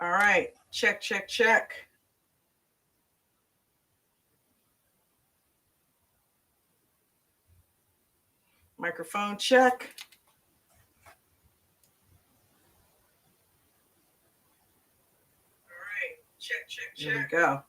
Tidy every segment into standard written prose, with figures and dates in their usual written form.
All right. Check, check, check. Microphone check. All right. Check, check, check. There we go.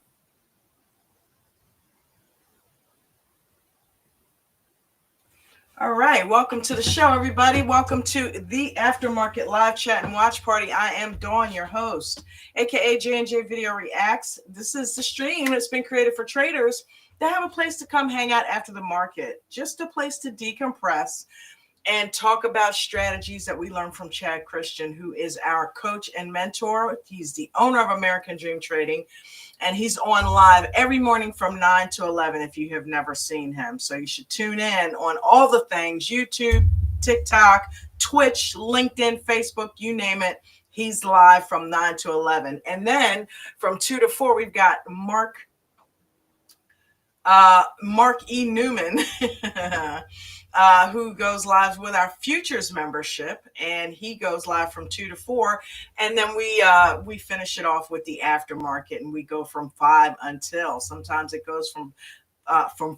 All right. Welcome to the show, everybody. Welcome to the Aftermarket Live Chat and Watch Party. I am Dawn, your host, aka J&J Video Reacts. This is the stream that's been created for traders that have a place to come hang out after the market, just a place to decompress and talk about strategies that we learned from Chad Christian, who is our coach and mentor. He's the owner of American Dream Trading, and he's on live every morning from 9 to 11 if you have never seen him. So you should tune in on all the things, YouTube, TikTok, Twitch, LinkedIn, Facebook, you name it. He's live from 9 to 11. And then from 2 to 4, we've got Mark E. Newman, who goes live with our futures membership, and he goes live from 2 to 4, and then we finish it off with the aftermarket, and we go from 5 until, sometimes it goes from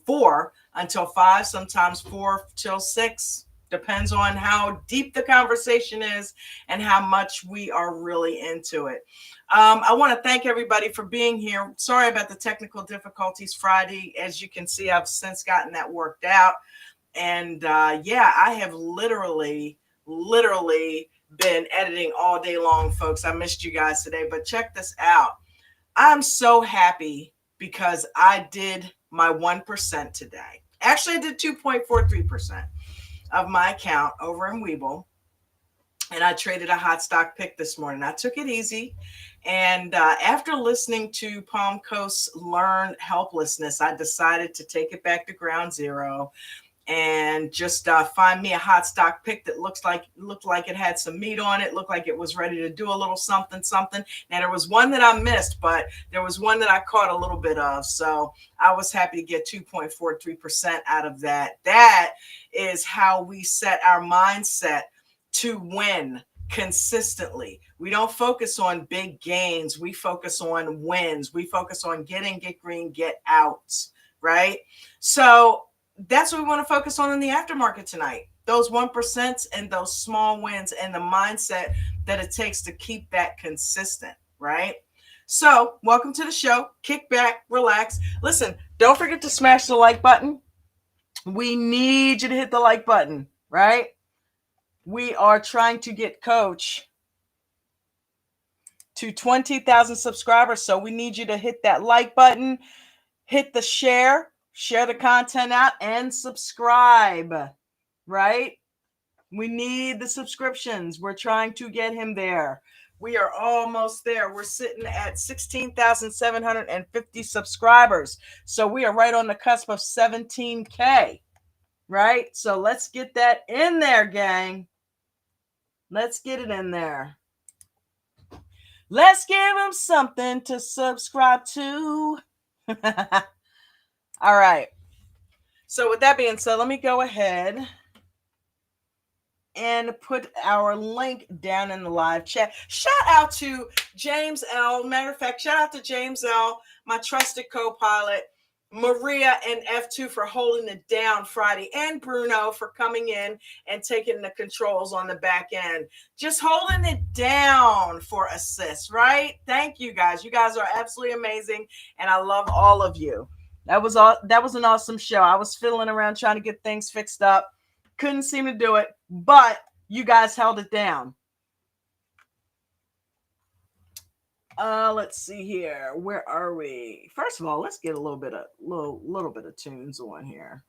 4 until 5, sometimes 4 till 6. Depends on how deep the conversation is and how much we are really into it. I want to thank everybody for being here. Sorry about the technical difficulties Friday. As you can see, I've since gotten that worked out. And yeah, I have literally been editing all day long, folks. I missed you guys today, but check this out. I'm so happy because I did my 1% today. Actually, I did 2.43% of my account over in Webull, and I traded a hot stock pick this morning. I took it easy, and after listening to Palm Coast learn helplessness, I decided to take it back to ground zero and just find me a hot stock pick that looked like it had some meat on it, looked like it was ready to do a little something. Now, there was one that I missed, but there was one that I caught a little bit of. So I was happy to get 2.43% out of that. That is how we set our mindset to win consistently. We don't focus on big gains. We focus on wins. We focus on get in, get green, get out, right? So that's what we want to focus on in the aftermarket tonight. Those 1% and those small wins and the mindset that it takes to keep that consistent, right? So welcome to the show. Kick back, relax. Listen, don't forget to smash the like button. We need you to hit the like button, right? We are trying to get Coach to 20,000 subscribers. So we need you to hit that like button, hit the share the content out, and subscribe, right? We need the subscriptions. We're trying to get him there. We are almost there. We're sitting at 16,750 subscribers. So we are right on the cusp of 17K, right? So let's get that in there, gang. Let's get it in there. Let's give them something to subscribe to. All right. So with that being said, let me go ahead and put our link down in the live chat. Shout out to James L. Matter of fact, shout out to James L., my trusted co-pilot, Maria and F2 for holding it down Friday, and Bruno for coming in and taking the controls on the back end. Just holding it down for assists, right? Thank you guys. You guys are absolutely amazing, and I love all of you. That was an awesome show. I was fiddling around trying to get things fixed up. Couldn't seem to do it, but you guys held it down. Let's see here. Where are we? First of all, let's get a little bit of tunes on here.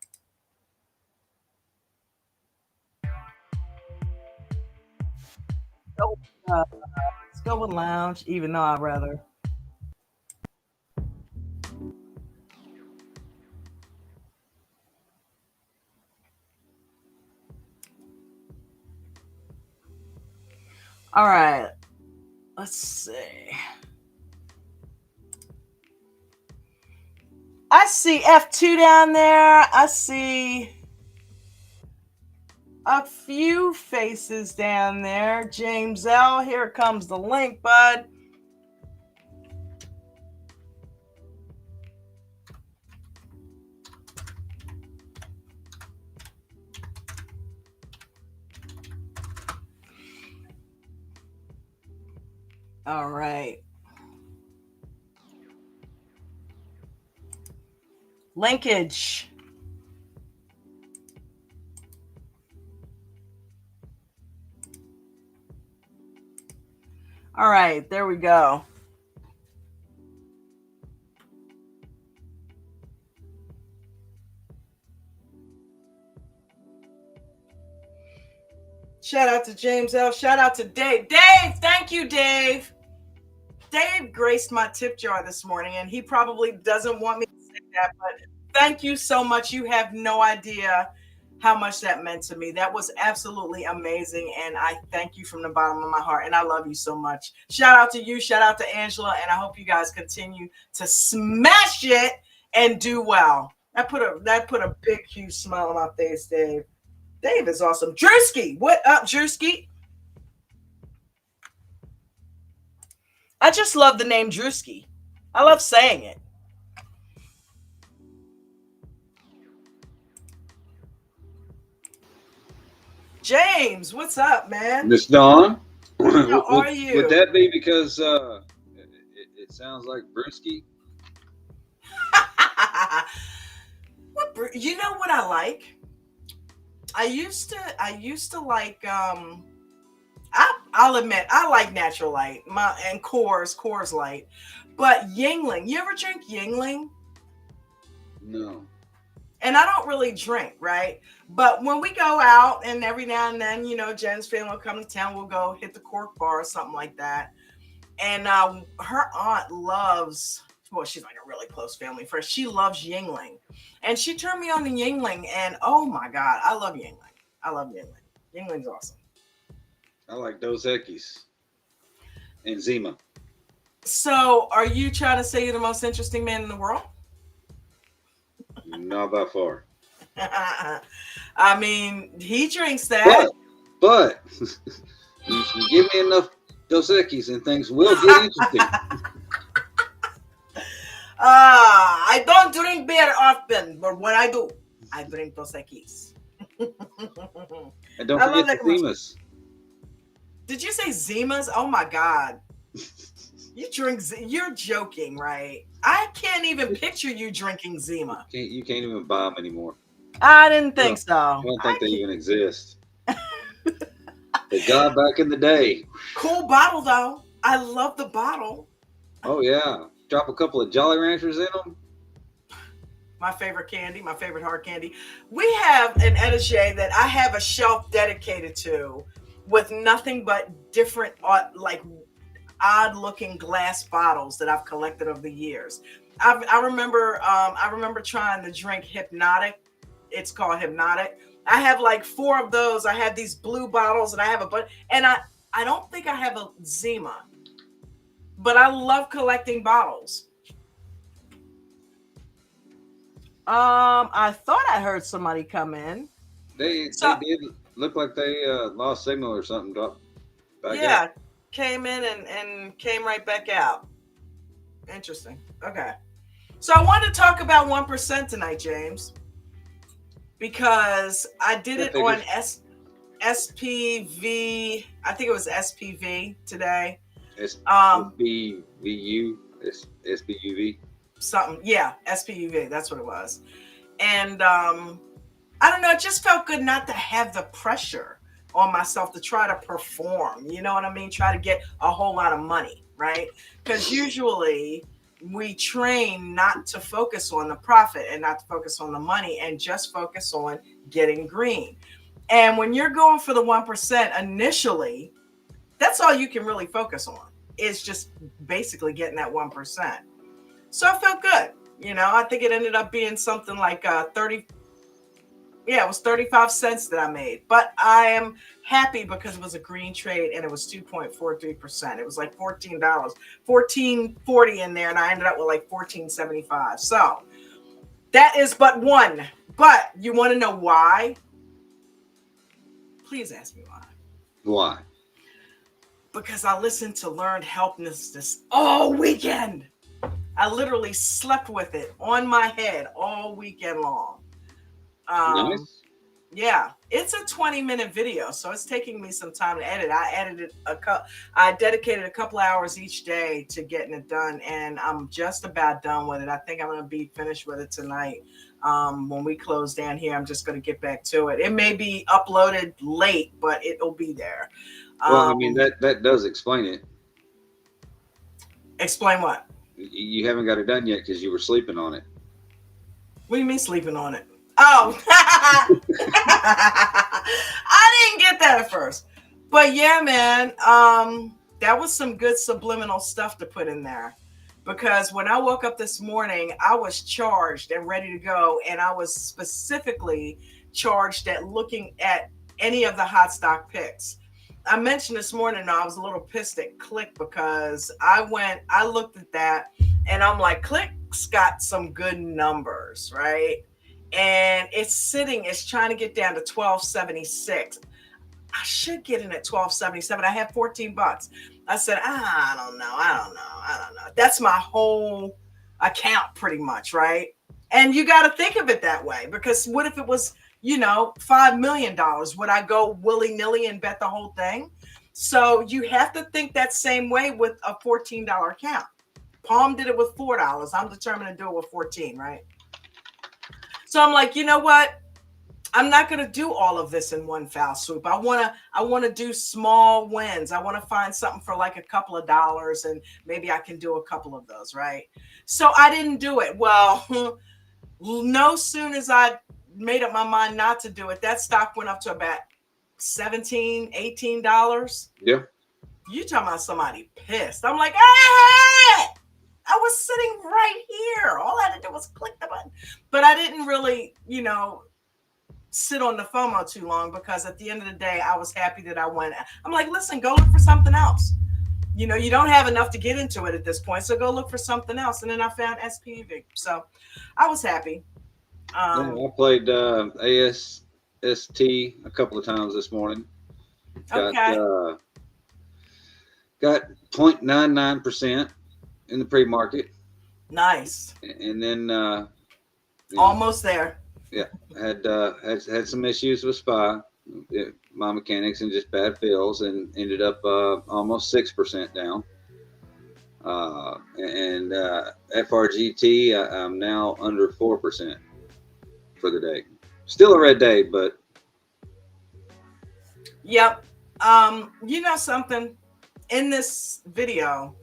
Let's go with lounge, even though I'd rather. All right. Let's see. I see F2 down there. I see a few faces down there. James L., here comes the link, bud. All right. Linkage. All right, there we go. Shout out to James L. Shout out to Dave. Dave, thank you, Dave. Dave graced my tip jar this morning, and he probably doesn't want me to say that, but thank you so much. You have no idea how much that meant to me. That was absolutely amazing, and I thank you from the bottom of my heart, and I love you so much. Shout out to you, shout out to Angela, and I hope you guys continue to smash it and do well. That put a big, huge smile on my face, Dave. Dave is awesome. Drewski, what up, Drewski? I just love the name Drewski. I love saying it. James, what's up, man? Miss Dawn, How would, are would you? that be because it sounds like Brewski? You know what I like? I used to like I'll admit I like natural light, and Coors light. But Yingling, you ever drink Yingling? No. And I don't really drink, right? But when we go out and every now and then, Jen's family will come to town, we'll go hit the Cork Bar or something like that. And her aunt loves, well, she's like a really close family friend. She loves Yingling. And she turned me on to Yingling. And oh my God, I love Yingling. I love Yingling. Yingling's awesome. I like Dos Equis and Zima. So are you trying to say you're the most interesting man in the world? Not by far. I mean, he drinks that. But you give me enough Dos Equis and things will get interesting. I don't drink beer often, but when I do, I drink Dos Equis. And don't I love forget that the commercial. Zimas. Did you say Zimas? Oh my God. You're joking, right? I can't even picture you drinking Zima. You can't even buy them anymore. I didn't I think don't, I so. don't I think they can't. even exist. They got back in the day. Cool bottle though. I love the bottle. Oh yeah, drop a couple of Jolly Ranchers in them. My favorite candy, my favorite hard candy. We have an etagere that I have a shelf dedicated to with nothing but different, like odd looking glass bottles that I've collected over the years. I remember trying to drink Hypnotic. It's called Hypnotic. I have like four of those. I have these blue bottles and I have a bunch, and I don't think I have a Zima, but I love collecting bottles. I thought I heard somebody come in. They So did look like they lost signal or something. Dropped back out. yeah, came in and came right back out. Interesting. Okay. So I wanted to talk about 1% tonight, James, because I did That it on figures. SPV. I think it was SPV today. S Um, SBVU SBUV. something. Yeah, SPUV. That's what it was. And I don't know. It just felt good not to have the pressure on myself to try to perform. You know what I mean? Try to get a whole lot of money, right? Because usually we train not to focus on the profit and not to focus on the money and just focus on getting green. And when you're going for the 1% initially, that's all you can really focus on is just basically getting that 1%. So I felt good. I think it ended up being something like 30, yeah, it was 35 cents that I made. But I am happy because it was a green trade and it was 2.43%. It was like $14, 14.40 in there, and I ended up with like 14.75. So that is but one. But you want to know why? Please ask me why. Why? Because I listened to Learned Helplessness all weekend. I literally slept with it on my head all weekend long. Um, Nice. Yeah, it's a 20-minute video, so it's taking me some time to edit. I dedicated a couple hours each day to getting it done, and I'm just about done with it. I think I'm going to be finished with it tonight. When we close down here, I'm just going to get back to it. It may be uploaded late, but it'll be there. Well, I mean Um, that does explain it. Explain what? You haven't got it done yet because you were sleeping on it. What do you mean sleeping on it? Oh, I didn't get that at first. But yeah, man, that was some good subliminal stuff to put in there. Because when I woke up this morning, I was charged and ready to go. And I was specifically charged at looking at any of the hot stock picks. I mentioned this morning I was a little pissed at Click because I looked at that and I'm like, Click's got some good numbers, right? And it's trying to get down to 1276. I should get in at 1277. I have 14 bucks. I said, I don't know. I don't know. That's my whole account pretty much, right? And you got to think of it that way because what if it was, $5 million? Would I go willy nilly and bet the whole thing? So you have to think that same way with a $14 account. Palm did it with $4. I'm determined to do it with 14, right? So I'm like, you know what? I'm not going to do all of this in one foul swoop. I want to do small wins. I want to find something for like a couple of dollars and maybe I can do a couple of those, right? So I didn't do it. Well, no soon as I made up my mind not to do it, that stock went up to about $17, $18. Yeah. You talking about somebody pissed. I'm like, hey, I was sitting right here. All I had to do was click the button. But I didn't really, sit on the FOMO too long because at the end of the day, I was happy that I went. I'm like, listen, go look for something else. You don't have enough to get into it at this point, so go look for something else. And then I found SPV, so I was happy. Yeah, I played ASST a couple of times this morning. Got Okay, got 0.99% in the pre-market, nice, and then almost there. yeah, had some issues with SPY, my mechanics, and just bad fills, and ended up almost 6% down. And FRGT, I'm now under 4% for the day. Still a red day, but Yep. You know something? In this video,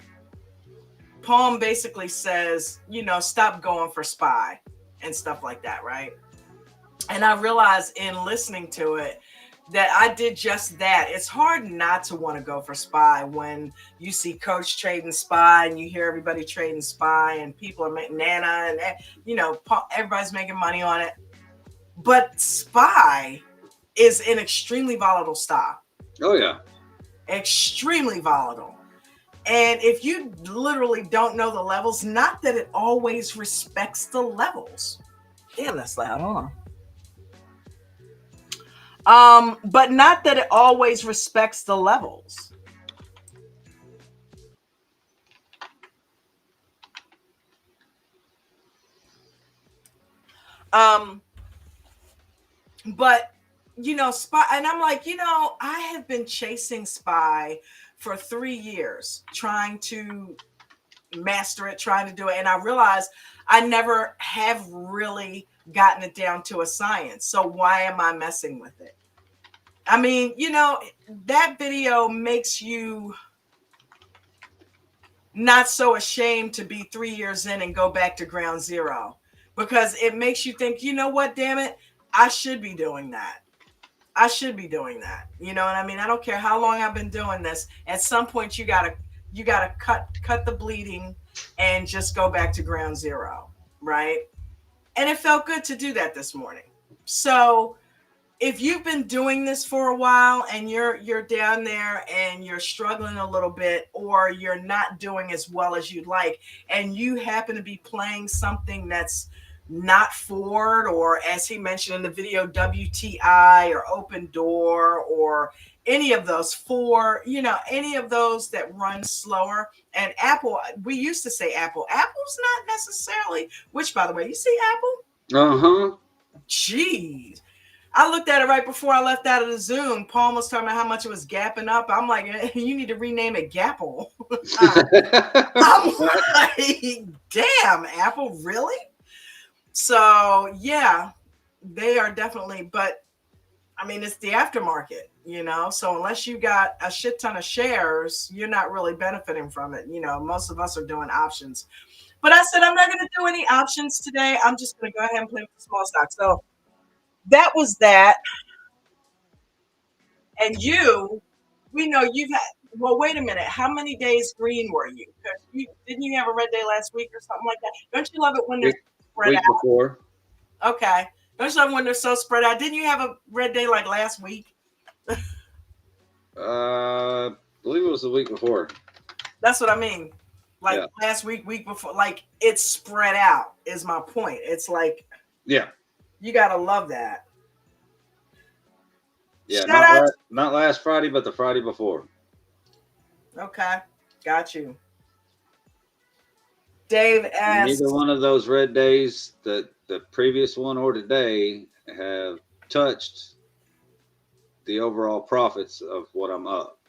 Palm basically says, stop going for SPY and stuff like that, right? And I realized in listening to it that I did just that. It's hard not to want to go for SPY when you see Coach trading SPY and you hear everybody trading SPY and people are making Nana and everybody's making money on it. But SPY is an extremely volatile stock. oh yeah, Extremely volatile. And if you literally don't know the levels, not that it always respects the levels. Damn, that's loud. Hold on. But not that it always respects the levels. Um, but SPY, and I'm like, I have been chasing SPY for 3 years, trying to master it, trying to do it, and I realized I never have really gotten it down to a science. So why am I messing with it? I mean, that video makes you not so ashamed to be 3 years in and go back to ground zero because it makes you think, you know what, damn it, I should be doing that. I should be doing that. You know what I mean? I don't care how long I've been doing this. At some point, you gotta cut the bleeding and just go back to ground zero, right? And it felt good to do that this morning. So if you've been doing this for a while and you're down there and you're struggling a little bit or you're not doing as well as you'd like and you happen to be playing something that's not Ford or, as he mentioned in the video, WTI or Open Door or any of those any of those that run slower. And Apple, we used to say Apple's not necessarily, which by the way, you see Apple? uh-huh. Jeez. I looked at it right before I left out of the Zoom. Paul was talking about how much it was gapping up. I'm like, you need to rename it Gapple. I'm like, damn, Apple, really? So yeah, they are definitely, but I mean, it's the aftermarket, so unless you got a shit ton of shares, you're not really benefiting from it. Most of us are doing options. But I said, I'm not going to do any options today. I'm just going to go ahead and play with the small stock. So that was that. And we know you've had, well, wait a minute. How many days green were you? Because didn't you have a red day last week or something like that? Don't you love it when they're spread week out? before. Okay. Don't you love when they're so spread out? Didn't you have a red day like last week? I believe it was the week before. That's what I mean. Like last week before, like it's spread out is my point. It's like, yeah, you got to love that. Yeah, Shout not last Friday, but the Friday before. Okay, got you. Dave asks, neither one of those red days, the previous one or today, have touched the overall profits of what I'm up.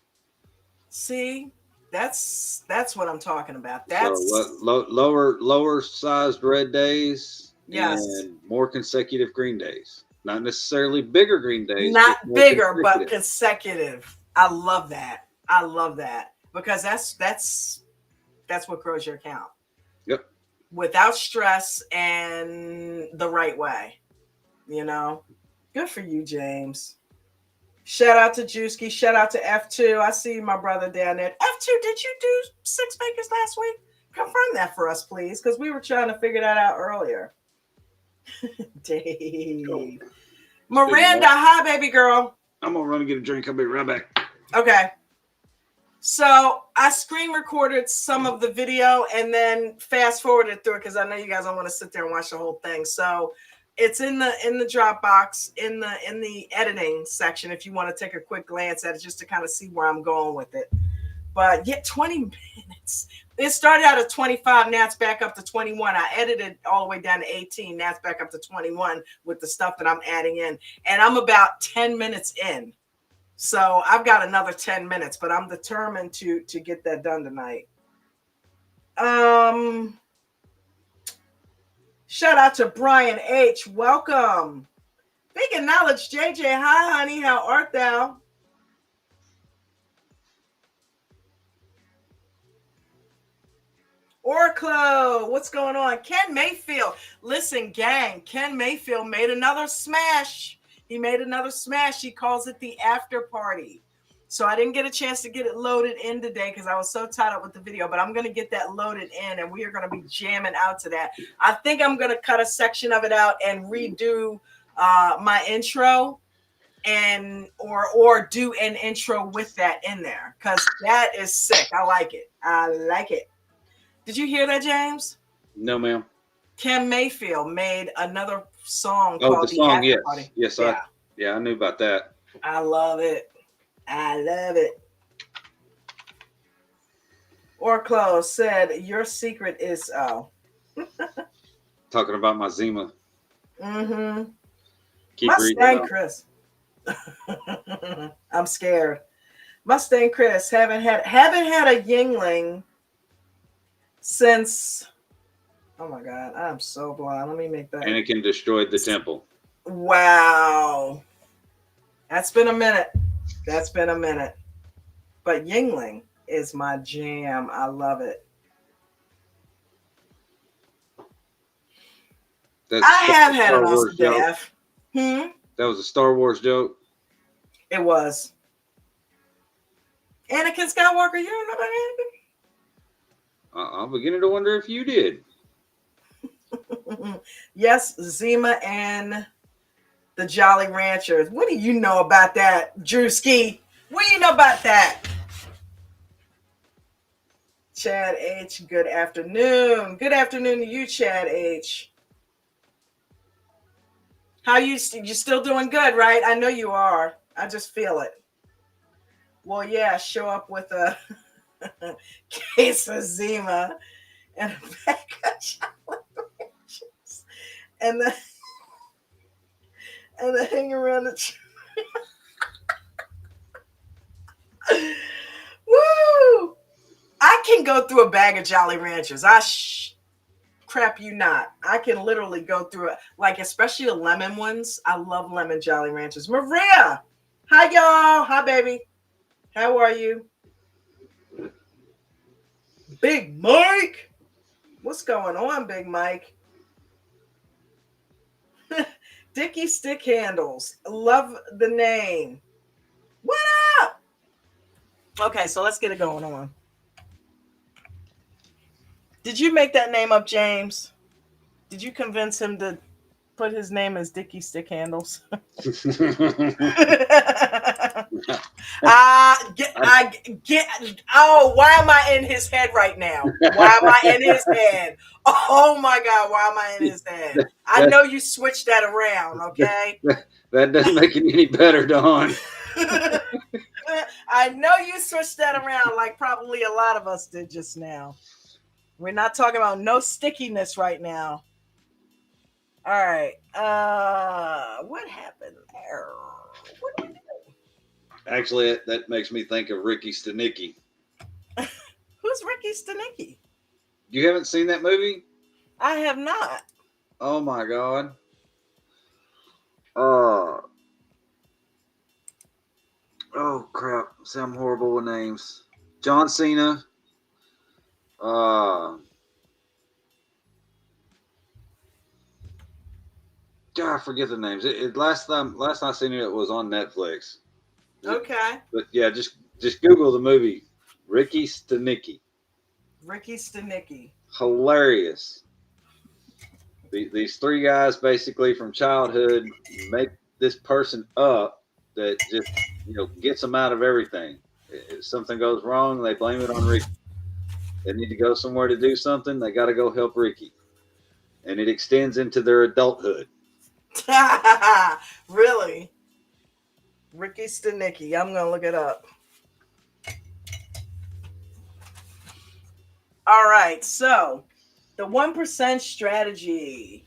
See, that's what I'm talking about. So lower sized red days, yes, and more consecutive green days. Not necessarily bigger green days. Not bigger, but consecutive. I love that. I love that because that's what grows your account. Yep. Without stress and the right way. Good for you, James. Shout out to Juicy. Shout out to F2. I see my brother down there. F2, did you do 6 figures last week? Confirm that for us, please, because we were trying to figure that out earlier. Dave. Cool. Miranda, hi, baby girl. I'm going to run and get a drink. I'll be right back. Okay. So I screen recorded some of the video and then fast forwarded through it because I know you guys don't want to sit there and watch the whole thing. So it's in the Dropbox in the editing section if you want to take a quick glance at it just to kind of see where I'm going with it. But yeah, 20 minutes. It started out at 25, now it's back up to 21. I edited all the way down to 18, now it's back up to 21 with the stuff that I'm adding in. And I'm about 10 minutes in. So I've got another 10 minutes, but I'm determined to get that done tonight. Shout out to Brian H. Welcome. Big knowledge, JJ. Hi, honey. How art thou? Orclo, what's going on? Ken Mayfield. Listen, gang, Ken Mayfield made another smash. He made another smash. He calls it the after party. So I didn't get a chance to get it loaded in today because I was so tied up with the video, but I'm going to get that loaded in and we are going to be jamming out to that. I think I'm going to cut a section of it out and redo my intro and or do an intro with that in there because that is sick. I like it. I like it. Did you hear that, James? No, ma'am. Kim Mayfield made another song called the song, yes. Party. Yes, yeah. I knew about that. I love it. I love it. Orclo said, your secret is talking about my Zima. Mm-hmm. Keep Mustang Chris. I'm scared. Mustang Chris, haven't had a Yingling since, oh my God, I'm so blind. Let me make that. Anakin destroyed the temple. Wow. That's been a minute. But Yingling is my jam. I love it. I have had an awesome day. That was a Star Wars joke. It was. Anakin Skywalker, you don't know about Anakin? I'm beginning to wonder if you did. Yes, Zima and the Jolly Ranchers. What do you know about that, Drewski? What do you know about that? Chad H, good afternoon. Good afternoon to you, Chad H. How you still doing good, right? I know you are. I just feel it. Well, yeah, show up with a case of Zima and a bag of Jolly Ranchers. and they hang around the tree. Woo! I can go through a bag of Jolly Ranchers. Crap you not. I can literally go through it. Like, especially the lemon ones. I love lemon Jolly Ranchers. Maria! Hi, y'all. Hi, baby. How are you? Big Mike! What's going on, Big Mike? Dicky Stick Handles. Love the name. What up? Okay, so let's get it going on. Did you make that name up, James? Did you convince him to put his name as Dicky Stick Handles? Get. Oh, why am I in his head right now? Why am I in his head? Oh my God, why am I in his head? I know you switched that around, okay? That doesn't make it any better, Don. I know you switched that around like probably a lot of us did just now. We're not talking about no stickiness right now. All right. What happened there? What do we do? Actually, that makes me think of Ricky Stenicki. Who's Ricky Stenicki? You haven't seen that movie? I have not. Oh my God. Oh crap. See, I'm horrible with names. John Cena. God, I forget the names. Last time I seen it was on Netflix. Okay. But yeah, just Google the movie Ricky Stenicki. Ricky Stenicki. Hilarious. These three guys basically from childhood make this person up that just gets them out of everything. If something goes wrong, they blame it on Ricky. They need to go somewhere to do something, they got to go help Ricky, and it extends into their adulthood. Really? Ricky Stenicki. I'm gonna look it up. All right, so the 1% strategy.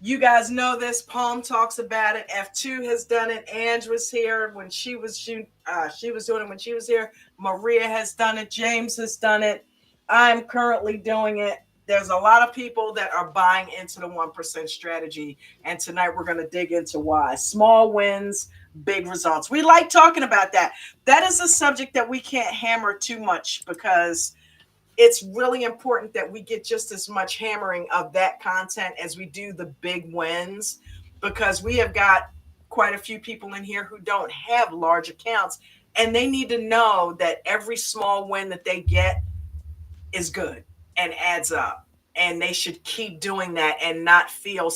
You guys know this. Palm talks about it. F2 has done it. Ange was here when she was doing it when she was here. Maria has done it. James has done it. I'm currently doing it. There's a lot of people that are buying into the 1% strategy. And tonight we're going to dig into why. Small wins, big results. We like talking about that. That is a subject that we can't hammer too much because it's really important that we get just as much hammering of that content as we do the big wins, because we have got quite a few people in here who don't have large accounts, and they need to know that every small win that they get is good and adds up, and they should keep doing that and not feel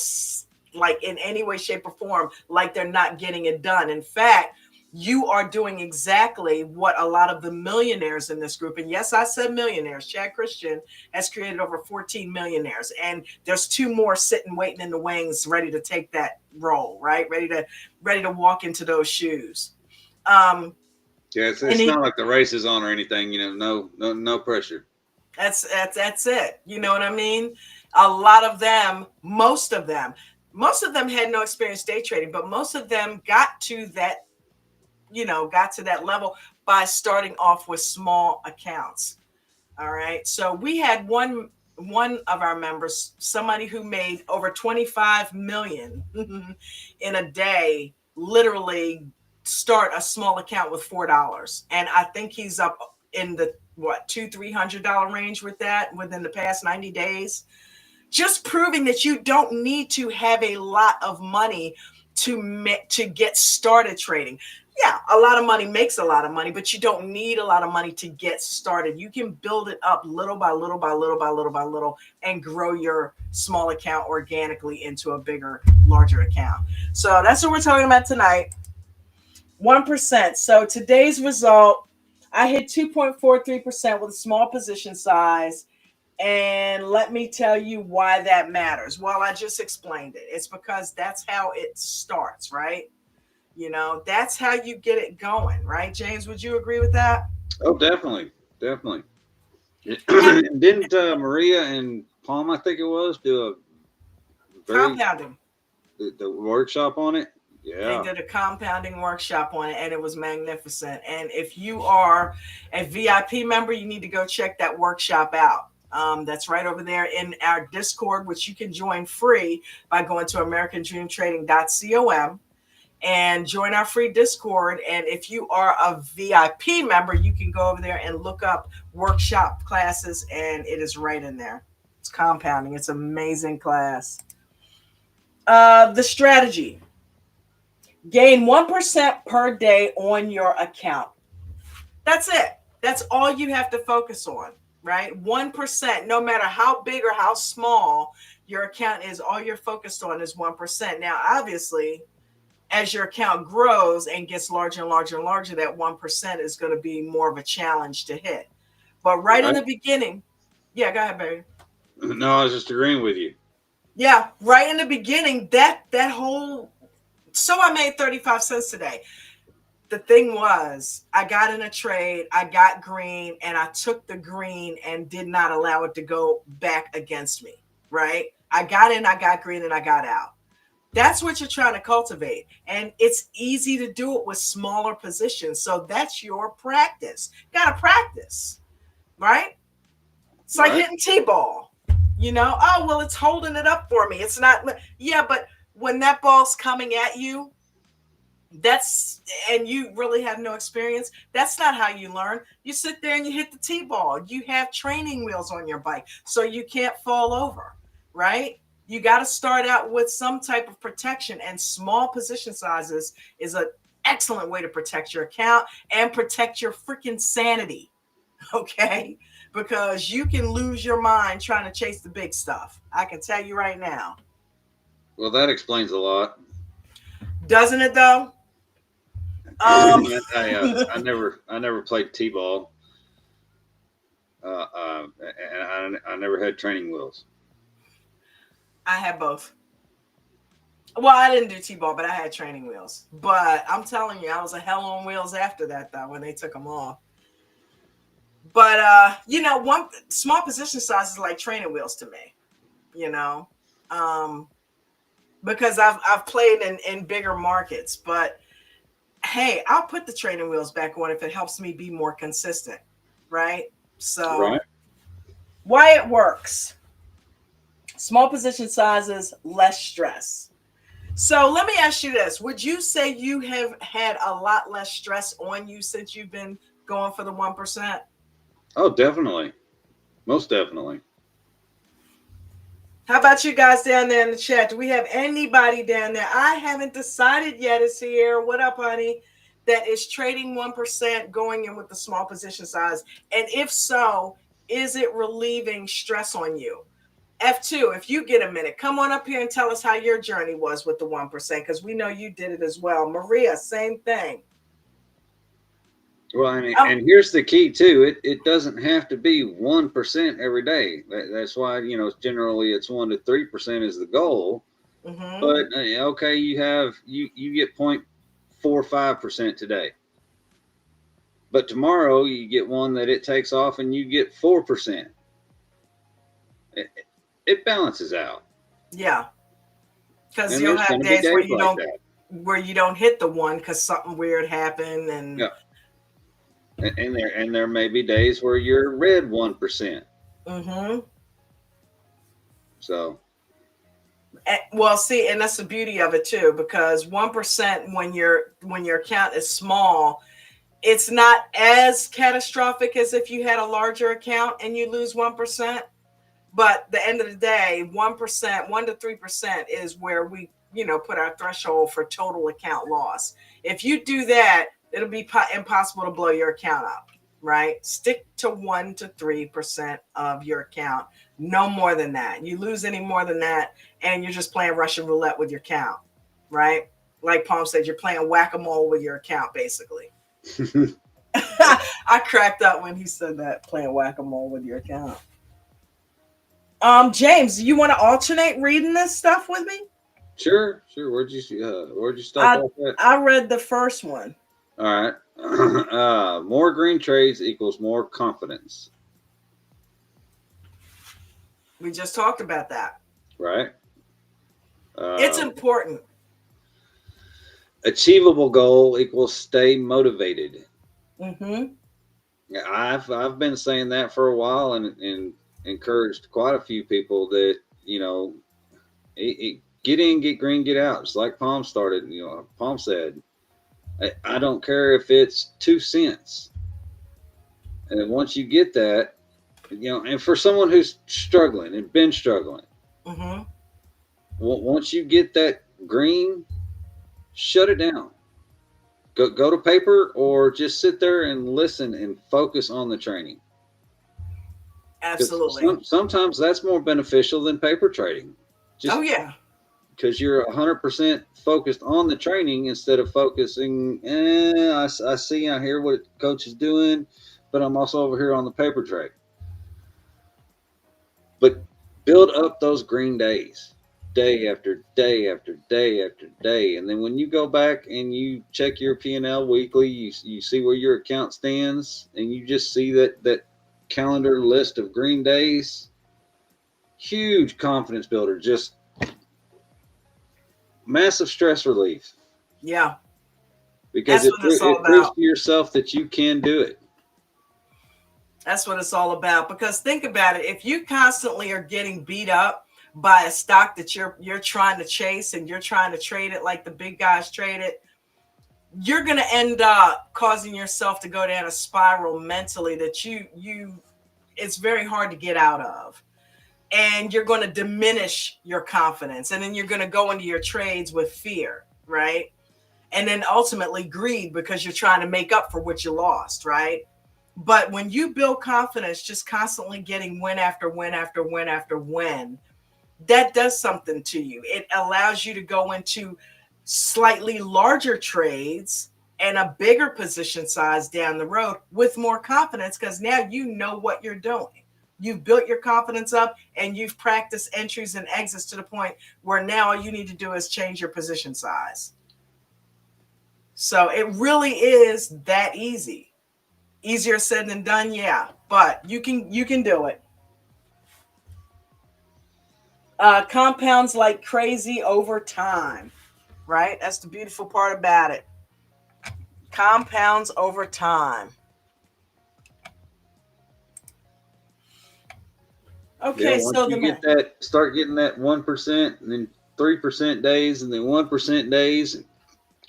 like in any way, shape, or form like they're not getting it done. In fact, you are doing exactly what a lot of the millionaires in this group, and yes, I said millionaires. Chad Christian has created over 14 millionaires, and there's two more sitting waiting in the wings, ready to take that role, right? Ready to walk into those shoes. Yeah, it's not like the race is on or anything. No pressure. That's it. You know what I mean? A lot of them, most of them had no experience day trading, but most of them got to that level by starting off with small accounts. All right. So we had one of our members, somebody who made over 25 million in a day, literally start a small account with $4. And I think he's up in the $200-300 range with that within the past 90 days. Just proving that you don't need to have a lot of money to get started trading. Yeah, a lot of money makes a lot of money, but you don't need a lot of money to get started. You can build it up little by little by little by little by little and grow your small account organically into a bigger, larger account. So that's what we're talking about tonight. 1%. So today's result, I hit 2.43% with a small position size. And let me tell you why that matters. Well, I just explained it. It's because that's how it starts, right? That's how you get it going, right? James, would you agree with that? Oh, definitely. Didn't Maria and Palm, I think it was, do a very compounding the workshop on it? They Yeah. did a compounding workshop on it, and it was magnificent. And if you are a VIP member, you need to go check that workshop out. That's right over there in our Discord, which you can join free by going to americandreamtrading.com and join our free Discord. And if you are a VIP member, you can go over there and look up workshop classes, and it is right in there. It's compounding. It's an amazing class. The strategy: gain 1% per day on your account. That's it. That's all you have to focus on, right? 1%, no matter how big or how small your account is, all you're focused on is 1%. Now, obviously, as your account grows and gets larger and larger and larger, that 1% is going to be more of a challenge to hit. But right in Right. the beginning, yeah, go ahead, baby. No, I was just agreeing with you. Yeah, right in the beginning, that whole, so I made 35 cents today. The thing was, I got in a trade, I got green, and I took the green and did not allow it to go back against me, right? I got in, I got green, and I got out. That's what you're trying to cultivate. And it's easy to do it with smaller positions. So that's your practice. Got to practice, right? It's like Right. hitting T-ball. Oh, well, it's holding it up for me. It's not, yeah, but when that ball's coming at you, that's, and you really have no experience, that's not how you learn. You sit there and you hit the T-ball. You have training wheels on your bike so you can't fall over, right? You got to start out with some type of protection, and small position sizes is an excellent way to protect your account and protect your freaking sanity. Okay, because you can lose your mind trying to chase the big stuff. I can tell you right now. Well, that explains a lot. Doesn't it though? um I never played t-ball, and I never had training wheels. I had both. Well, I didn't do T-ball, but I had training wheels. But I'm telling you, I was a hell on wheels after that, though, when they took them off. But one small position size is like training wheels to me. You know, um, because I've played in bigger markets. But hey, I'll put the training wheels back on if it helps me be more consistent, right? Right. So why it works: small position sizes, less stress. So let me ask you this. Would you say you have had a lot less stress on you since you've been going for the 1%? Oh, definitely. Most definitely. How about you guys down there in the chat? Do we have anybody down there? I haven't decided yet, is here. What up, honey? That is trading 1%, going in with the small position size. And if so, is it relieving stress on you? F2, if you get a minute, come on up here and tell us how your journey was with the 1%, because we know you did it as well. Maria, same thing. Well, and, Um, and here's the key too. It doesn't have to be 1% every day. That's why generally it's 1 to 3% is the goal. mhm. But okay, you get 0.45% today, but tomorrow you get one that it takes off and you get 4%. It, it balances out, Yeah, because and you'll there's have going to be days where days you like don't that. hit the one because something weird happened, and Yeah, and there may be days where you're red 1%. mhm. So Well, see, and that's the beauty of it too, because 1% when your account is small, it's not as catastrophic as if you had a larger account and you lose 1%. But the end of the day, 1%, 1 to 3% is where we, put our threshold for total account loss. If you do that, it'll be impossible to blow your account up, right? Stick to 1 to 3% of your account, no more than that. You lose any more than that, and you're just playing Russian roulette with your account, right? Like Palm said, you're playing whack-a-mole with your account, basically. I cracked up when he said that, playing whack-a-mole with your account. James, you want to alternate reading this stuff with me? sure, sure. Where'd you stop I off at? I read the first one. All right. More green trades equals more confidence, We just talked about that. right? It's Uh, important. Achievable goal equals stay motivated. Mm-hmm. Yeah, I've been saying that for a while, and encouraged quite a few people that, get in, get green, get out. It's like Palm started. Palm said, I don't care if it's 2 cents. And then once you get that, and for someone who's struggling and been struggling, Mm-hmm. once you get that green, shut it down. Go to paper, or just sit there and listen and focus on the training. Because Absolutely. sometimes that's more beneficial than paper trading. Oh Just yeah. because you're 100% focused on the training instead of focusing, I see, I hear what coach is doing, but I'm also over here on the paper trade. But build up those green days, day after day after day after day. And then when you go back and you check your P&L weekly, you see where your account stands, and you just see that calendar list of green days. Huge confidence builder, just massive stress relief, Yeah. because That's it what it's all it proves about. to yourself that you can do it. That's what it's all about. Because think about it. If you constantly are getting beat up by a stock that you're trying to chase and you're trying to trade it like the big guys trade it, you're going to end up causing yourself to go down a spiral mentally that you it's very hard to get out of. And you're going to diminish your confidence, and then you're going to go into your trades with fear, right? And then ultimately greed, because you're trying to make up for what you lost, right? But when you build confidence, just constantly getting win after win after win after win, that does something to you. It allows you to go into slightly larger trades and a bigger position size down the road with more confidence, because now you know what you're doing. You've built your confidence up and you've practiced entries and exits to the point where now all you need to do is change your position size. So it really is that easy. Easier said than done, yeah, but you can do it. Compounds like crazy over time, right? That's the beautiful part about it. Compounds over time. Yeah, Okay, once so the you get man. that, start getting that 1%, and then 3% days, and then 1% days,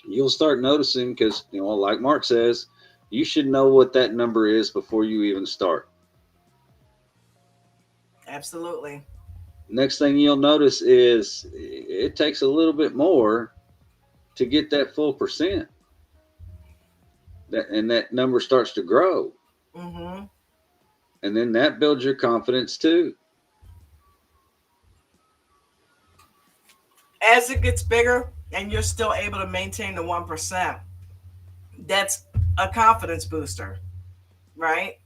you'll start noticing, because, like Mark says, you should know what that number is before you even start. Absolutely. Next thing you'll notice is it takes a little bit more to get that full percent, and that number starts to grow, Mm-hmm. and then that builds your confidence too. As it gets bigger and you're still able to maintain the 1%, that's a confidence booster, right?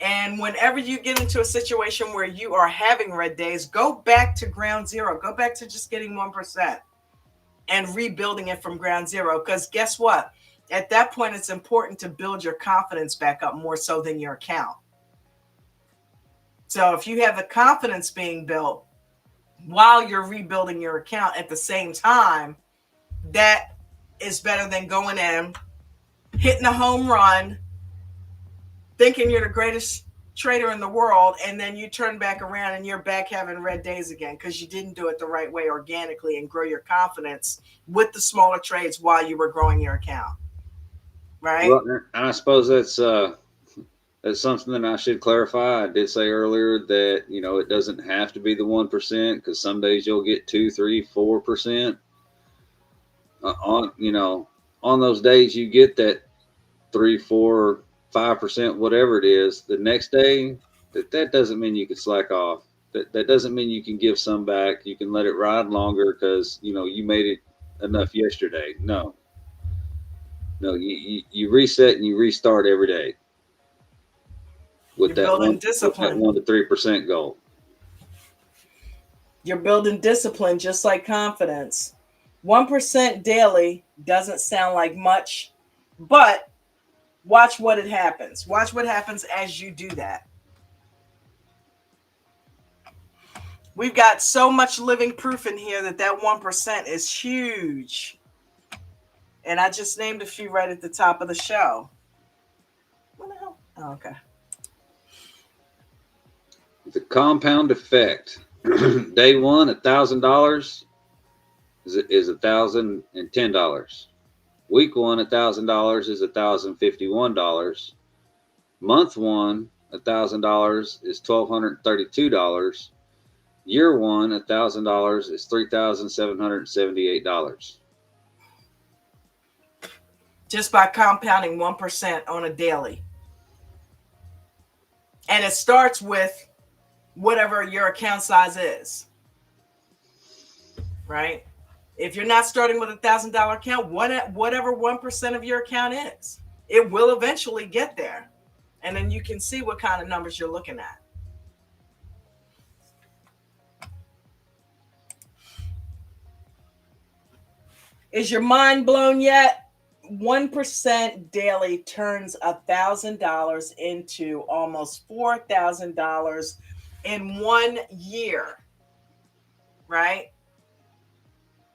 And whenever you get into a situation where you are having red days, go back to ground zero. Go back to just getting 1% and rebuilding it from ground zero. Because guess what? At that point, it's important to build your confidence back up more so than your account. So if you have the confidence being built while you're rebuilding your account at the same time, that is better than going in, hitting a home run, thinking you're the greatest trader in the world, and then you turn back around and you're back having red days again because you didn't do it the right way organically and grow your confidence with the smaller trades while you were growing your account, right? Well, and I suppose that's something that I should clarify. I did say earlier that it doesn't have to be the 1%, because some days you'll get 2, 3, 4%. On those days you get that 3, 4, 5%, whatever it is. The next day, that doesn't mean you can slack off. That doesn't mean you can give some back. You can let it ride longer because you made it enough yesterday. No, no, you reset and you restart every day with You're building that discipline. 1 to 3% goal. You're building discipline just like confidence. 1% daily doesn't sound like much, but watch what it happens. Watch what happens as you do that. We've got so much living proof in here that 1% is huge. And I just named a few right at the top of the show. What the hell? Oh, okay. The compound effect. Day one, $1,000 is $1,010. Week one, $1,000 is $1,051. Month one, $1,000 is $1,232. Year one, $1,000 is $3,778. Just by compounding 1% on a daily. And it starts with whatever your account size is. Right? If you're not starting with $1,000 account, whatever 1% of your account is, it will eventually get there. And then you can see what kind of numbers you're looking at. Is your mind blown yet? 1% daily turns $1,000 into almost $4,000 in 1 year. Right?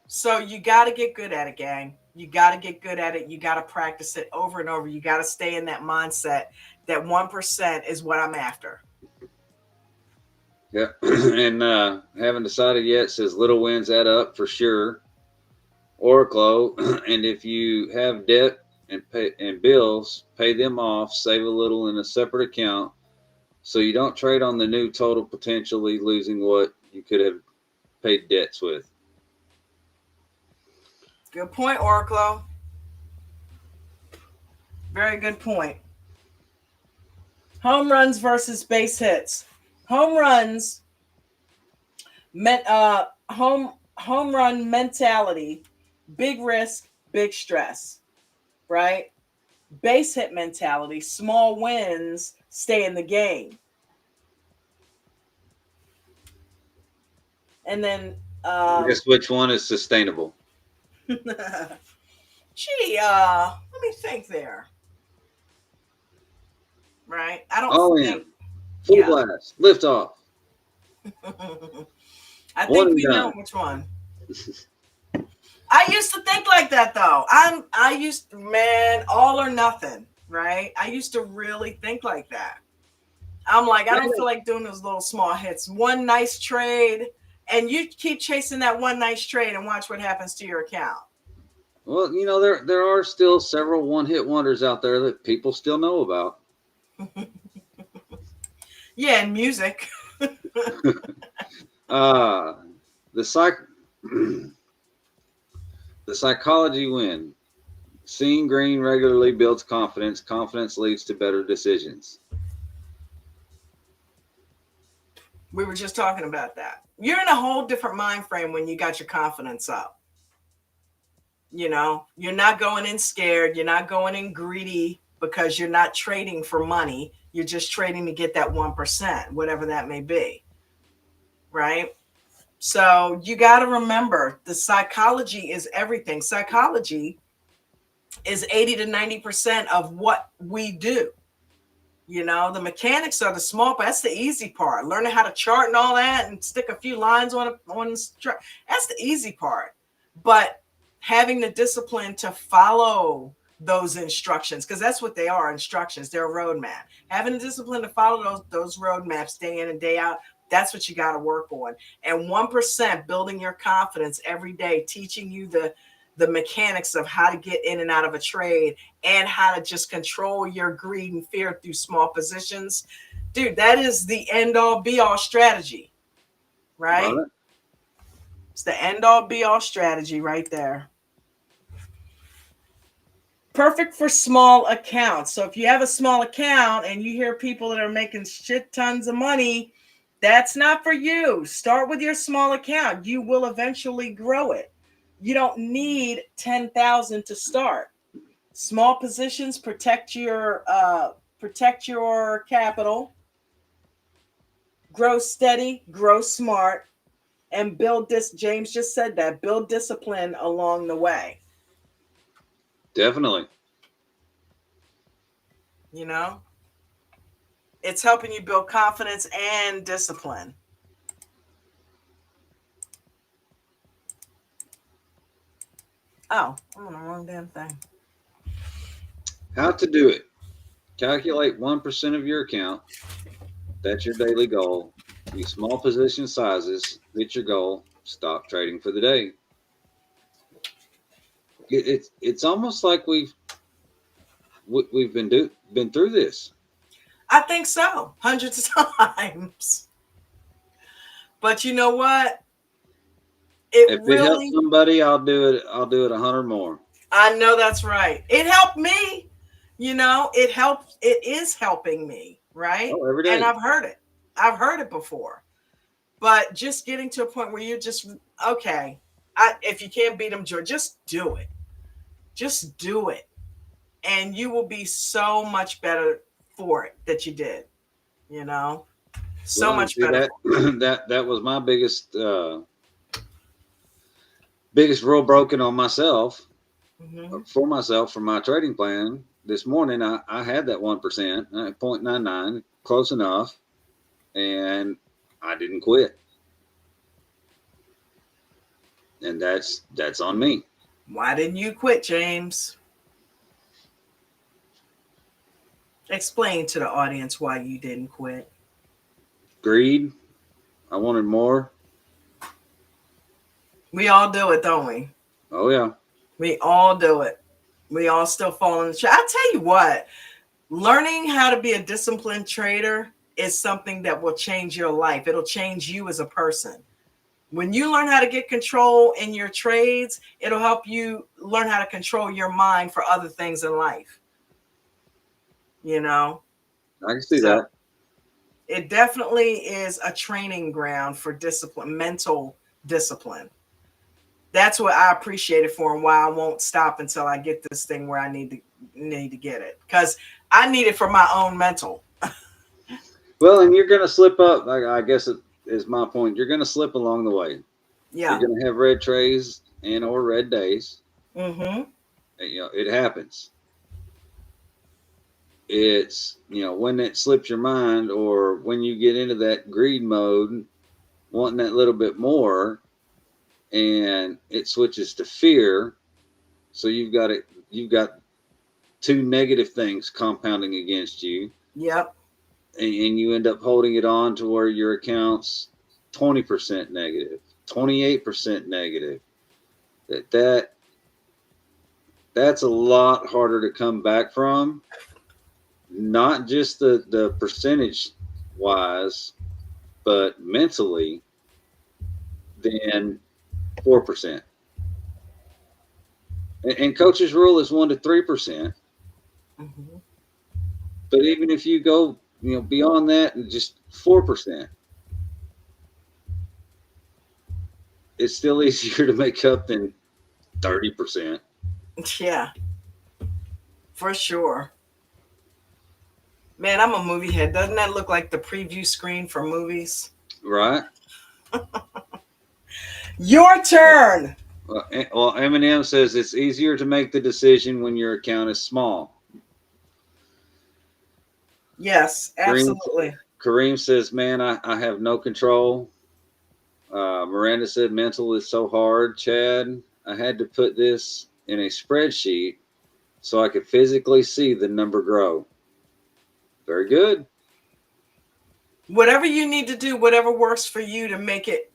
So you got to get good at it, gang. You got to get good at it. You got to practice it over and over. You got to stay in that mindset that 1% is what I'm after. Yeah. And haven't decided yet. Says little wins add up for sure. Oracle, and if you have debt and bills, pay them off, save a little in a separate account so you don't trade on the new total, potentially losing what you could have paid debts with. Good point, Oracle. Very good point. Home runs versus base hits. Home runs home run mentality, big risk, big stress, right? Base hit mentality, small wins, stay in the game. And then Guess which one is sustainable? gee, let me think there. Right? I don't All think in. Full blast. Lift off. I think we know which one. I used to think like that though. All or nothing, right? I used to really think like that. I'm like, I don't feel like doing those little small hits. One nice trade, and you keep chasing that one nice trade and watch what happens to your account. Well, there are still several one-hit wonders out there that people still know about. Yeah, and music. The psychology win. Seeing green regularly builds confidence. Confidence leads to better decisions. We were just talking about that. You're in a whole different mind frame when you got your confidence up. You're not going in scared. You're not going in greedy because you're not trading for money. You're just trading to get that 1%, whatever that may be. Right? So you got to remember the psychology is everything. Psychology is 80 to 90% of what we do. The mechanics are the small, but that's the easy part. Learning how to chart and all that and stick a few lines on that's the easy part. But having the discipline to follow those instructions, because that's what they are, instructions. They're a roadmap. Having the discipline to follow those roadmaps day in and day out, that's what you got to work on. And 1% building your confidence every day, teaching you the mechanics of how to get in and out of a trade and how to just control your greed and fear through small positions. Dude, that is the end all be all strategy, right? It's the end all be all strategy right there. Perfect for small accounts. So if you have a small account and you hear people that are making shit tons of money, that's not for you. Start with your small account. You will eventually grow it. You don't need 10,000 to start. Small positions protect your capital. Grow steady, grow smart, and build this. James just said that. Build discipline along the way. Definitely. It's helping you build confidence and discipline. Oh, I'm on the wrong damn thing. How to do it. Calculate 1% of your account. That's your daily goal. Use small position sizes. Hit your goal. Stop trading for the day. It's almost like we've been through this. I think so, hundreds of times. But you know what? It If it helps really, somebody, I'll do it. I'll do it 100 more. I know that's right. It helped me. It helped. It is helping me, right? Oh, every And day. I've heard it. I've heard it before. But just getting to a point where you're just okay. If you can't beat them, George, just do it. Just do it, and you will be so much better for it that you did. You know, so Well, and much see better that for that was my biggest rule broken on myself it. Hmm. for myself for my trading plan. This morning, I had that 1%, 0.99, close enough, and I didn't quit, and that's on me. Why didn't you quit, James? Explain to the audience why you didn't quit. Greed. I wanted more. We all do it, don't we? Oh yeah. We all do it. We all still fall in the trap. I tell you what, learning how to be a disciplined trader is something that will change your life. It'll change you as a person. When you learn how to get control in your trades, it'll help you learn how to control your mind for other things in life, you know? I can see So that. it definitely is a training ground for discipline, mental discipline. That's what I appreciate it for and why I won't stop until I get this thing where I need to get it. Because I need it for my own mental. Well, and you're gonna slip up. I guess it is my point. You're gonna slip along the way. You're Yeah. gonna have red trays and or red days. Mm-hmm. It happens. It's when it slips your mind or when you get into that greed mode, wanting that little bit more, and it switches to fear. So You've got two negative things compounding against you, Yep. and you end up holding it on to where your account's 20% negative, 28% negative. That that that's a lot harder to come back from. Not just the percentage wise, but mentally than 4%. And coach's rule is 1 to 3%. Mm-hmm. But even if you go beyond that and just 4%, it's still easier to make up than 30%. Yeah, for sure. Man, I'm a movie head. Doesn't that look like the preview screen for movies? Right? Your turn. Well, Eminem says it's easier to make the decision when your account is small. Yes, Kareem, absolutely. Kareem says, man, I have no control. Miranda said, mental is so hard. Chad, I had to put this in a spreadsheet so I could physically see the number grow. Very good. Whatever you need to do, whatever works for you to make it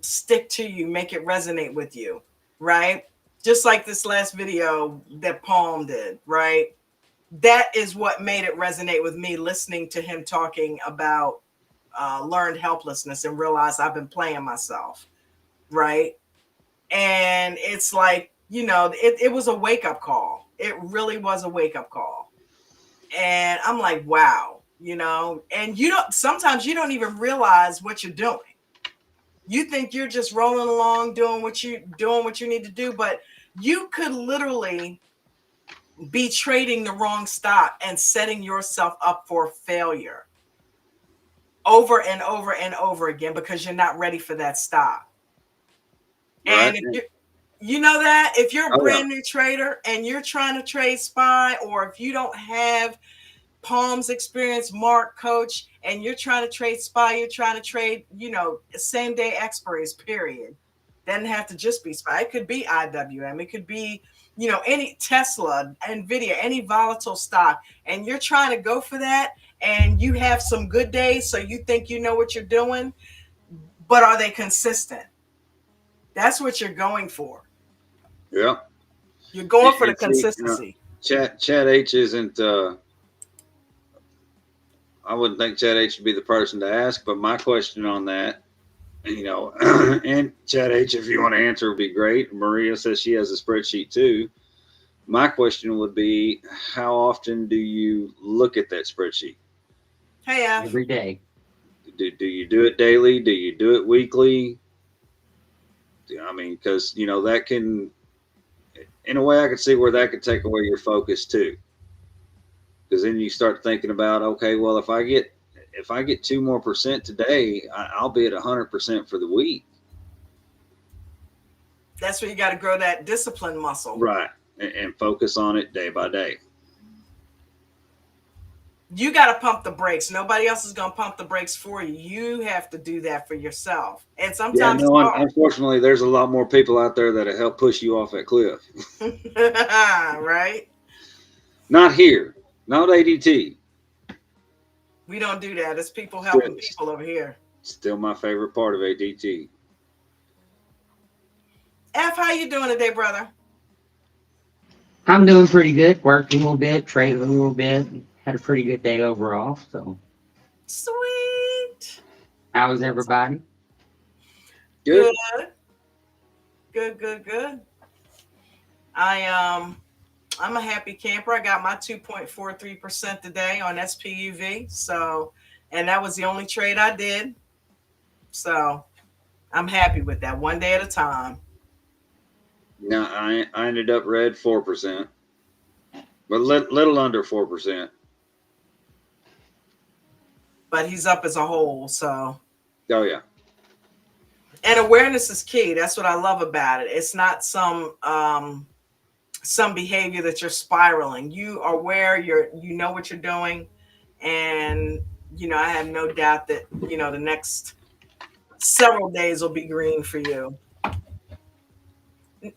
stick to you, make it resonate with you, right? Just like this last video that Palm did, right? That is what made it resonate with me, listening to him talking about learned helplessness and realize I've been playing myself, right? And it's like, it was a wake up call. It really was a wake up call. And I'm like, wow, and sometimes you don't even realize what you're doing. You think you're just rolling along doing what you need to do, but you could literally be trading the wrong stock and setting yourself up for failure over and over and over again because you're not ready for that stock. Right? And you know that if you're a Oh, yeah. brand new trader and you're trying to trade SPY, or if you don't have Palm's experience, Mark, Coach, and you're trying to trade SPY, you're trying to trade, same day expiries, period. Doesn't have to just be SPY. It could be IWM. It could be, any Tesla, Nvidia, any volatile stock. And you're trying to go for that, and you have some good days, so you think you know what you're doing, but are they consistent? That's what you're going for. Yeah. You're going for the And see, consistency. Chad H isn't. I wouldn't think Chad H would be the person to ask, but my question on that, and Chad H, if you want to answer, would be great. Maria says she has a spreadsheet too. My question would be, how often do you look at that spreadsheet? Hey, every day. Do you do it daily? Do you do it weekly? I mean, because that can, in a way, I could see where that could take away your focus too. Because then you start thinking about, okay, well, if I get 2% more today, I'll be at 100% for the week. that's where you got to grow that discipline muscle. Right. And focus on it day by day. You got to pump the brakes. Nobody else is going to pump the brakes for you. You have to do that for yourself. And sometimes it's hard. Unfortunately, there's a lot more people out there that help push you off that cliff. Right? Not here. Not ADT. We don't do that. It's people helping people over here. Still my favorite part of ADT. F, how you doing today, brother? I'm doing pretty good. Worked a little bit, traded a little bit. Had a pretty good day overall. So, sweet. How was everybody? Good. Good. I'm a happy camper. I got my 2.43% today on SPUV. So, and that was the only trade I did. So, I'm happy with that. One day at a time. Now I ended up red 4%, but little under 4%. But he's up as a whole, so. Oh yeah. And awareness is key. That's what I love about it. It's not some behavior that you're spiraling. You are aware. You know what you're doing, and I have no doubt that the next several days will be green for you.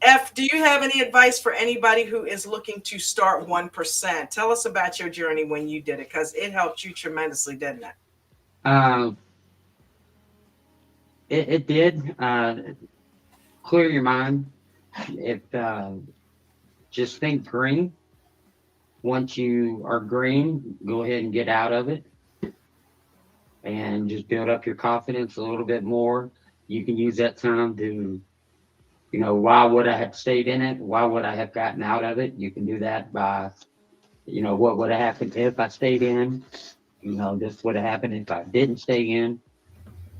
F, do you have any advice for anybody who is looking to start 1%? Tell us about your journey when you did it, because it helped you tremendously, didn't it? It did. Clear your mind. Just think green. Once you are green, go ahead and get out of it and just build up your confidence a little bit more. You can use that time to, why would I have stayed in it? Why would I have gotten out of it? You can do that by, what would have happened if I stayed in? This would have happened if I didn't stay in.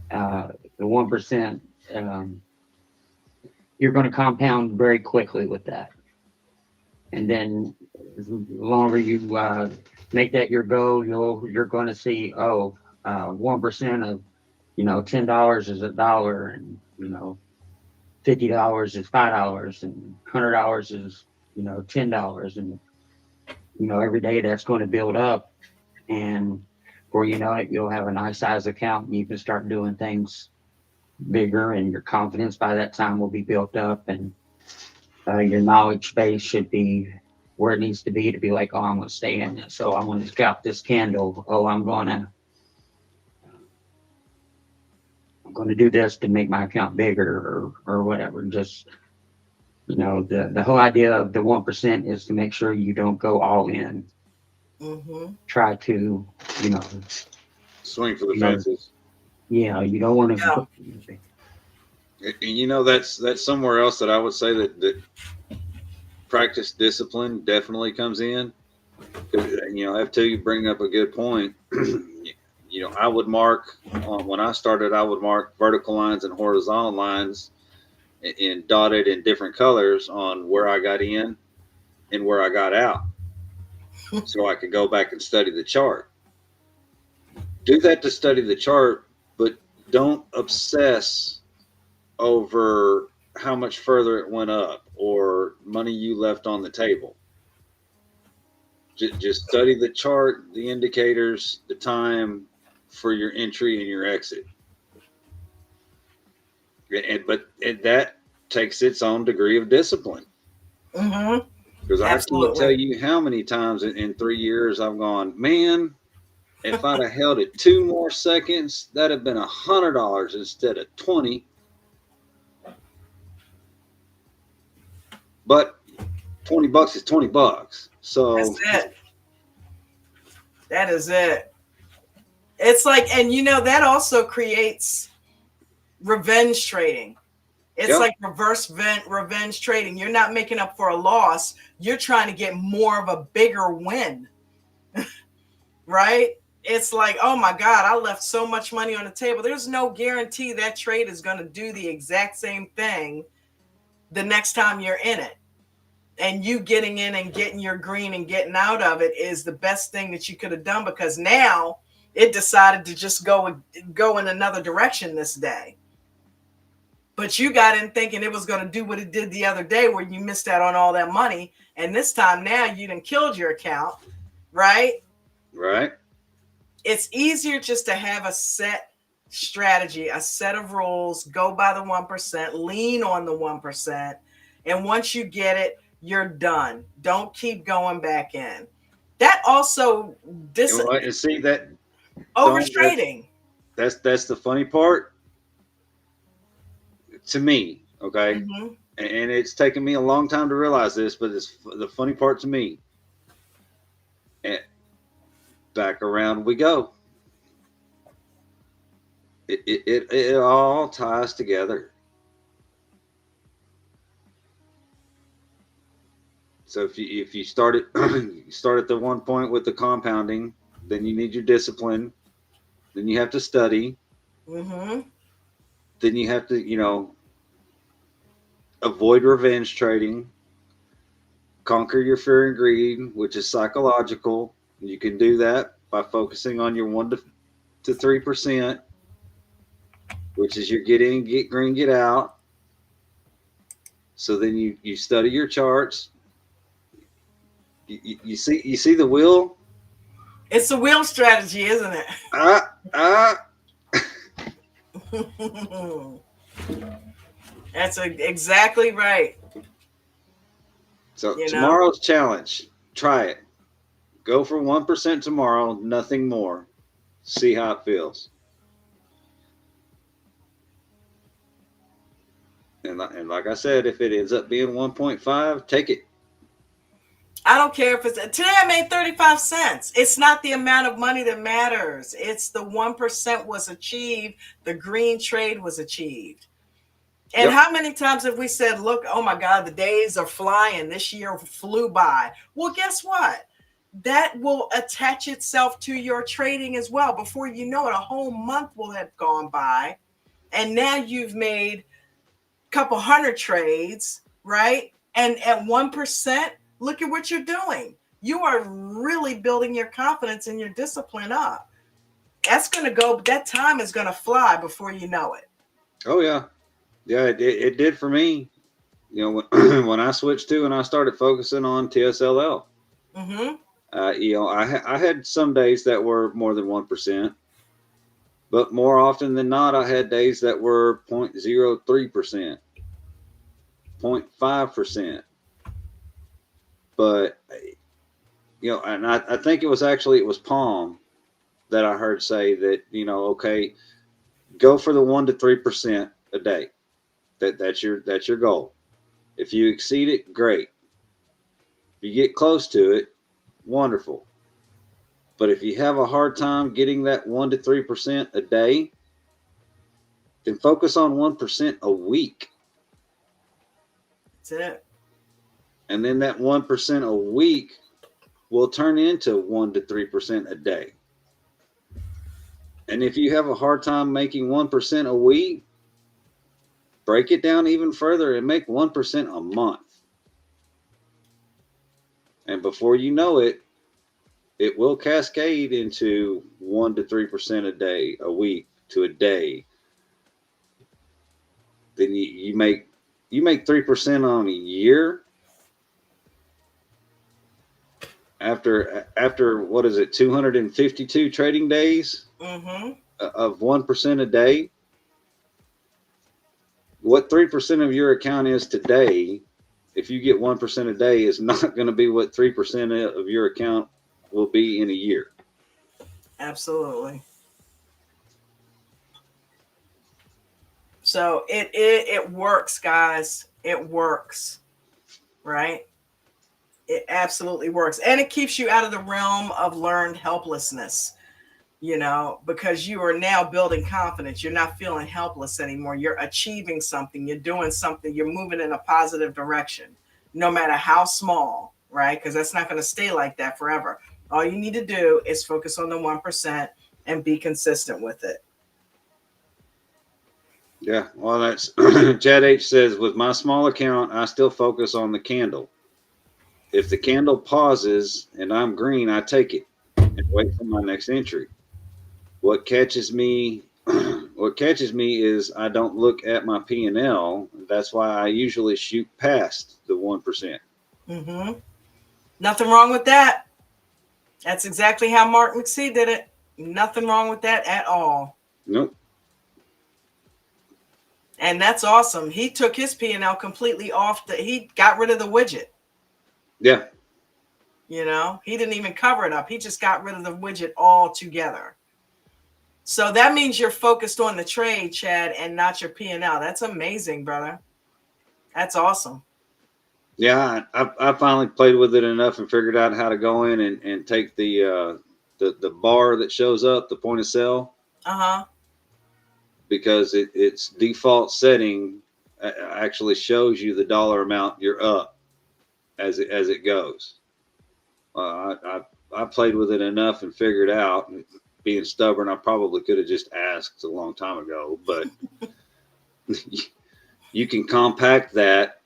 The 1%, you're going to compound very quickly with that. And then the longer you make that your goal, you're going to see, 1% of, $10 is $1, and, $50 is $5, and $100 is, $10. And, every day that's going to build up. And before you know it, you'll have a nice size account, and you can start doing things bigger, and your confidence by that time will be built up, and your knowledge base should be where it needs to be like, I'm going to stay in this. So I'm going to scalp this candle. I'm going to do this to make my account bigger or whatever. Just, the whole idea of the 1% is to make sure you don't go all in. Mm-hmm. Try to, swing for the fences. Yeah, you don't want to. And that's somewhere else that I would say that practice discipline definitely comes in. F2, you bring up a good point. I would mark when I started. I would mark vertical lines and horizontal lines, and dotted in different colors on where I got in and where I got out, so I could go back and study the chart. Do that to study the chart, but don't obsess over how much further it went up or money you left on the table. Just study the chart, the indicators, the time for your entry and your exit. But that takes its own degree of discipline. Mm-hmm. Because I can't tell Absolutely. you how many times in 3 years I've gone, man, if I'd have held it 2 more seconds, that'd have been $100 instead of 20. But $20 is $20. So That's it. That is it. It's like, and that also creates revenge trading. It's yeah, like revenge trading. You're not making up for a loss. You're trying to get more of a bigger win, right? It's like, oh my God, I left so much money on the table. There's no guarantee that trade is going to do the exact same thing the next time you're in it. And you getting in and getting your green and getting out of it is the best thing that you could have done, because now it decided to just go in another direction this day. But you got in thinking it was going to do what it did the other day, where you missed out on all that money. And this time now you done killed your account, right? right. It's easier just to have a set strategy, a set of rules, go by the 1%, lean on the 1%. And once you get it, you're done. Don't keep going back in. That also And see that overtrading. that's the funny part to me. Okay. Mm-hmm. And it's taken me a long time to realize this, but it's the funny part to me. And back around we go. It all ties together. So if you start at the one point with the compounding, then you need your discipline, then you have to study, Mm-hmm. then you have to avoid revenge trading, conquer your fear and greed, which is psychological. You can do that by focusing on your 1 to 3%, which is your get in, get green, get out. So then you study your charts. You see the wheel. It's a wheel strategy, isn't it? That's exactly right. So tomorrow's challenge, try it. Go for 1% tomorrow, nothing more. See how it feels. And like I said, if it ends up being 1.5, take it. I don't care if it's today I made 35 cents. It's not the amount of money that matters. It's the 1% was achieved. The green trade was achieved. And how many times have we said, look, oh my God, the days are flying. This year flew by. Well, guess what? That will attach itself to your trading as well. Before you know it, a whole month will have gone by. And now you've made a couple hundred trades, right? And at 1%, look at what you're doing. You are really building your confidence and your discipline up. That's going to go, that time is going to fly before you know it. Oh, yeah. Yeah, it did for me. When I switched to and I started focusing on TSLL, Mm-hmm. I had some days that were more than 1%, but more often than not, I had days that were 0.03%, 0.5%. But, and I think it was Palm that I heard say that, okay, go for the 1 to 3% a day. That's your goal. If you exceed it, great. If you get close to it, wonderful. But if you have a hard time getting that 1 to 3% a day, then focus on 1% a week. That's it. And then that 1% a week will turn into 1 to 3% a day. And if you have a hard time making 1% a week, break it down even further and make 1% a month. And before you know it, it will cascade into 1 to 3% a day, a week to a day. Then you make 3% on a year. After what is it, 252 trading days Mm-hmm. of 1% a day. what 3% of your account is today, if you get 1% a day, is not going to be what 3% of your account will be in a year. Absolutely. So it works, guys. It works, right? It absolutely works. And it keeps you out of the realm of learned helplessness, because you are now building confidence. You're not feeling helpless anymore. You're achieving something. You're doing something. You're moving in a positive direction, no matter how small, right? Because that's not going to stay like that forever. All you need to do is focus on the 1% and be consistent with it. Yeah, well, that's Chad H says, with my small account, I still focus on the candle. If the candle pauses and I'm green, I take it and wait for my next entry. What catches me, what catches me is I don't look at my P&L. That's why I usually shoot past the 1%. Mm-hmm. Nothing wrong with that. That's exactly how Mark McSee did it. Nothing wrong with that at all. Nope. And that's awesome. He took his P&L completely off. He got rid of the widget. Yeah. He didn't even cover it up. He just got rid of the widget altogether. So that means you're focused on the trade, Chad, and not your P&L. That's amazing, brother. That's awesome. Yeah, I finally played with it enough and figured out how to go in and take the bar that shows up, the point of sale. Uh-huh. Because its default setting actually shows you the dollar amount you're up as it goes. I played with it enough and figured out. Being stubborn, I probably could have just asked a long time ago, but you can compact that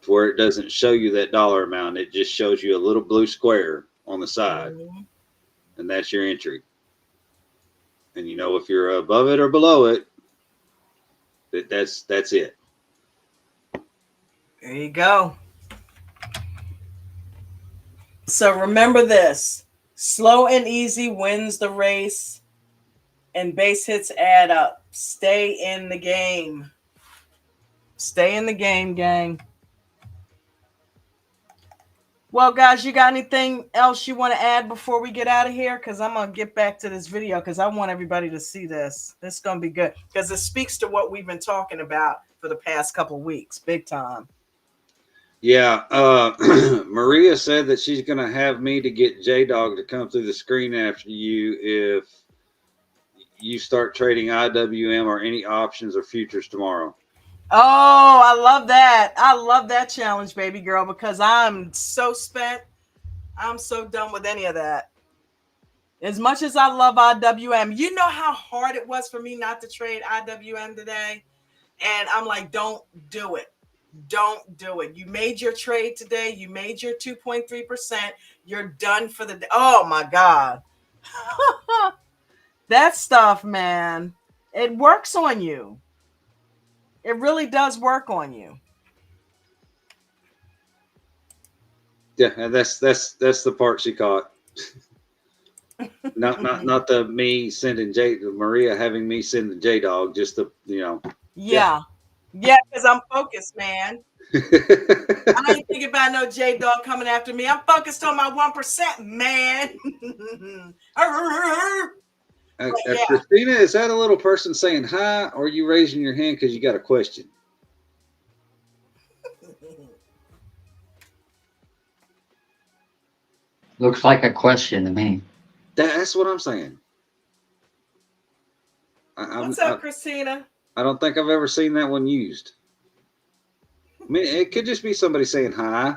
to where it doesn't show you that dollar amount. It just shows you a little blue square on the side, and that's your entry. And if you're above it or below it, that's it. There you go. So remember this: slow and easy wins the race, and base hits add up. Stay in the game. Stay in the game, gang. Well, guys, you got anything else you want to add before we get out of here? Because I'm going to get back to this video because I want everybody to see this. This is going to be good because it speaks to what we've been talking about for the past couple of weeks. Big time. Yeah. Maria said that she's going to have me to get J-Dog to come through the screen after you if you start trading IWM or any options or futures tomorrow. Oh, I love that. I love that challenge, baby girl, because I'm so spent. I'm so done with any of that. As much as I love IWM, you know how hard it was for me not to trade IWM today? And I'm like, don't do it. Don't do it. You made your trade today. You made your 2.3%. You're done for the day. Oh, my God. That stuff, man, it works on you. It really does work on you. Yeah, and that's the part she caught. not the me sending Maria having me send the J-Dog, just the Yeah, because I'm focused, man. I ain't thinking about no J-Dog coming after me. I'm focused on my 1%, man. Christina, is that a little person saying hi, or are you raising your hand because you got a question? Looks like a question to me. That's what I'm saying. What's up, Christina? I don't think I've ever seen that one used. I mean, it could just be somebody saying hi.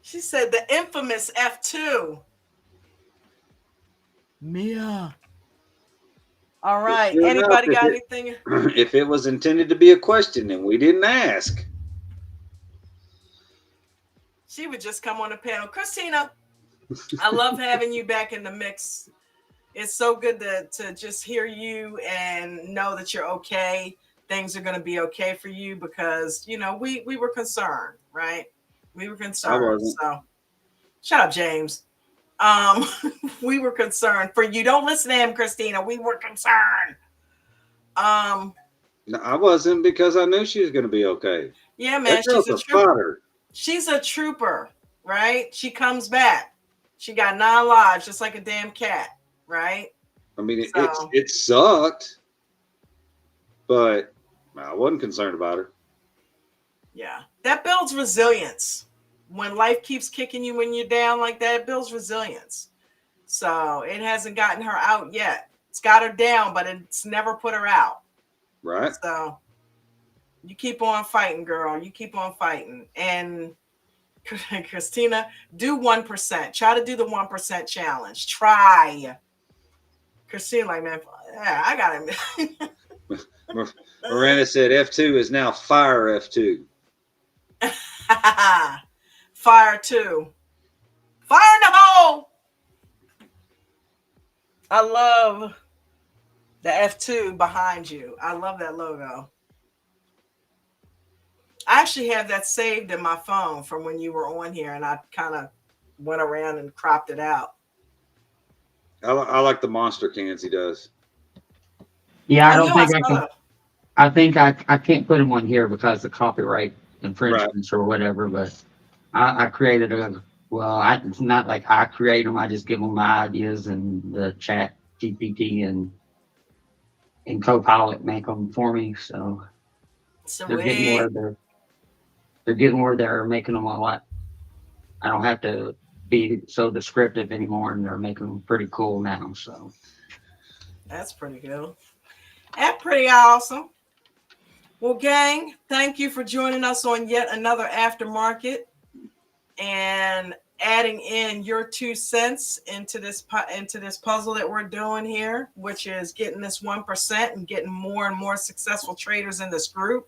She said the infamous F2. Mia. All right. Sure Anybody enough, got anything? If it was intended to be a question and we didn't ask, she would just come on the panel. Christina, I love having you back in the mix. It's so good to just hear you and know that you're okay. Things are going to be okay for you because, we were concerned, right? We were concerned. So shut up, James. We were concerned for you. Don't listen to him, Christina. We were concerned. No, I wasn't, because I knew she was going to be okay. Yeah, man, That girl's a fighter. She's a trooper, right? She comes back. She got 9 lives, just like a damn cat, right? I mean, So, it sucked, but I wasn't concerned about her. yeah, that builds resilience. When life keeps kicking you when you're down like that, it builds resilience. So it hasn't gotten her out yet. It's got her down, but it's never put her out. Right. So you keep on fighting, girl. You keep on fighting. And Christina, do 1%. Try to do the 1% challenge. Try. Christina, like, man, yeah, I got it. Miranda said F2 is now fire F2. Fire 2. Fire in the hole. I love the F2 behind you. I love that logo. I actually have that saved in my phone from when you were on here, and I kind of went around and cropped it out. I like the monster cans he does. Yeah, I don't think I I can. it. I think I can't put them on here because of copyright infringements or whatever. But I created a. Well, it's not like I create them. I just give them my ideas, and the chat GPT and Copilot make them for me. So they're getting where they're making them a lot. I don't have to be so descriptive anymore, and they're making them pretty cool now. So that's pretty cool. That's pretty awesome. Well, gang, thank you for joining us on yet another Aftermarket and adding in your 2 cents into this puzzle that we're doing here, which is getting this 1% and getting more and more successful traders in this group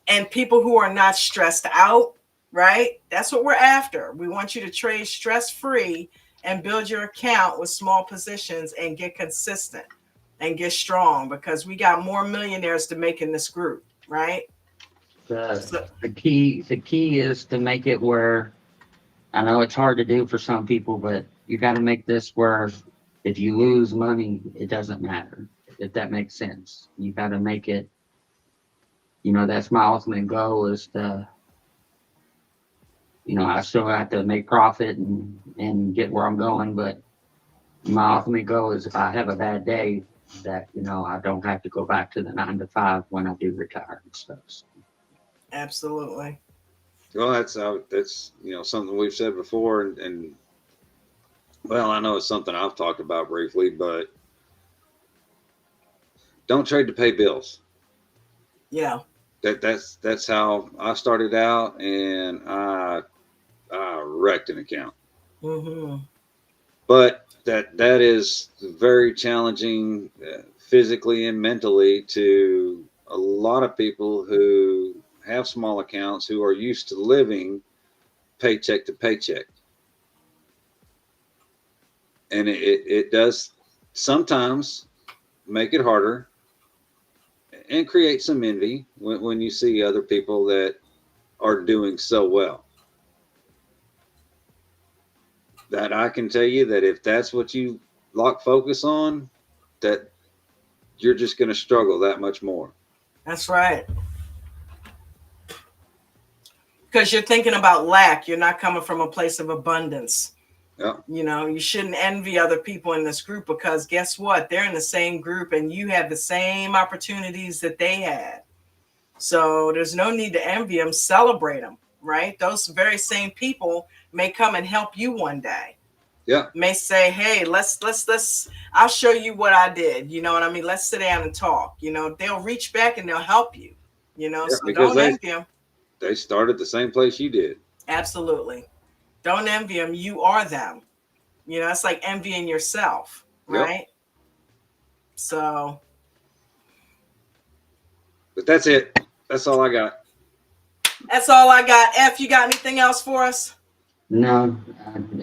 and people who are not stressed out, right? That's what we're after. We want you to trade stress-free and build your account with small positions and get consistent and get strong, because we got more millionaires to make in this group, right? the key is to make it where, I know it's hard to do for some people, but you got to make this where if you lose money, it doesn't matter. If that makes sense, you got to make it. That's my ultimate goal, is to, I still have to make profit and get where I'm going, but my ultimate goal is, if I have a bad day, that, I don't have to go back to the 9 to 5 when I do retire and stuff. So. Absolutely. Well, that's something we've said before, and well, I know it's something I've talked about briefly, but don't trade to pay bills. Yeah. That's how I started out, and I wrecked an account. Mm-hmm. But that is very challenging, physically and mentally, to a lot of people who have small accounts, who are used to living paycheck to paycheck. And it does sometimes make it harder and create some envy when you see other people that are doing so well. That I can tell you that if that's what you lock focus on, that you're just going to struggle that much more. That's right. Because you're thinking about lack. You're not coming from a place of abundance. Yeah. You shouldn't envy other people in this group, because guess what? They're in the same group and you have the same opportunities that they had. So there's no need to envy them. Celebrate them, right? Those very same people may come and help you one day. Yeah. May say, hey, let's I'll show you what I did. You know what I mean? Let's sit down and talk. They'll reach back and they'll help you. Yeah, so don't envy them. They started the same place you did. Absolutely. Don't envy them. You are them. It's like envying yourself, right? Yep. So. But that's it. That's all I got. That's all I got. F, you got anything else for us? No.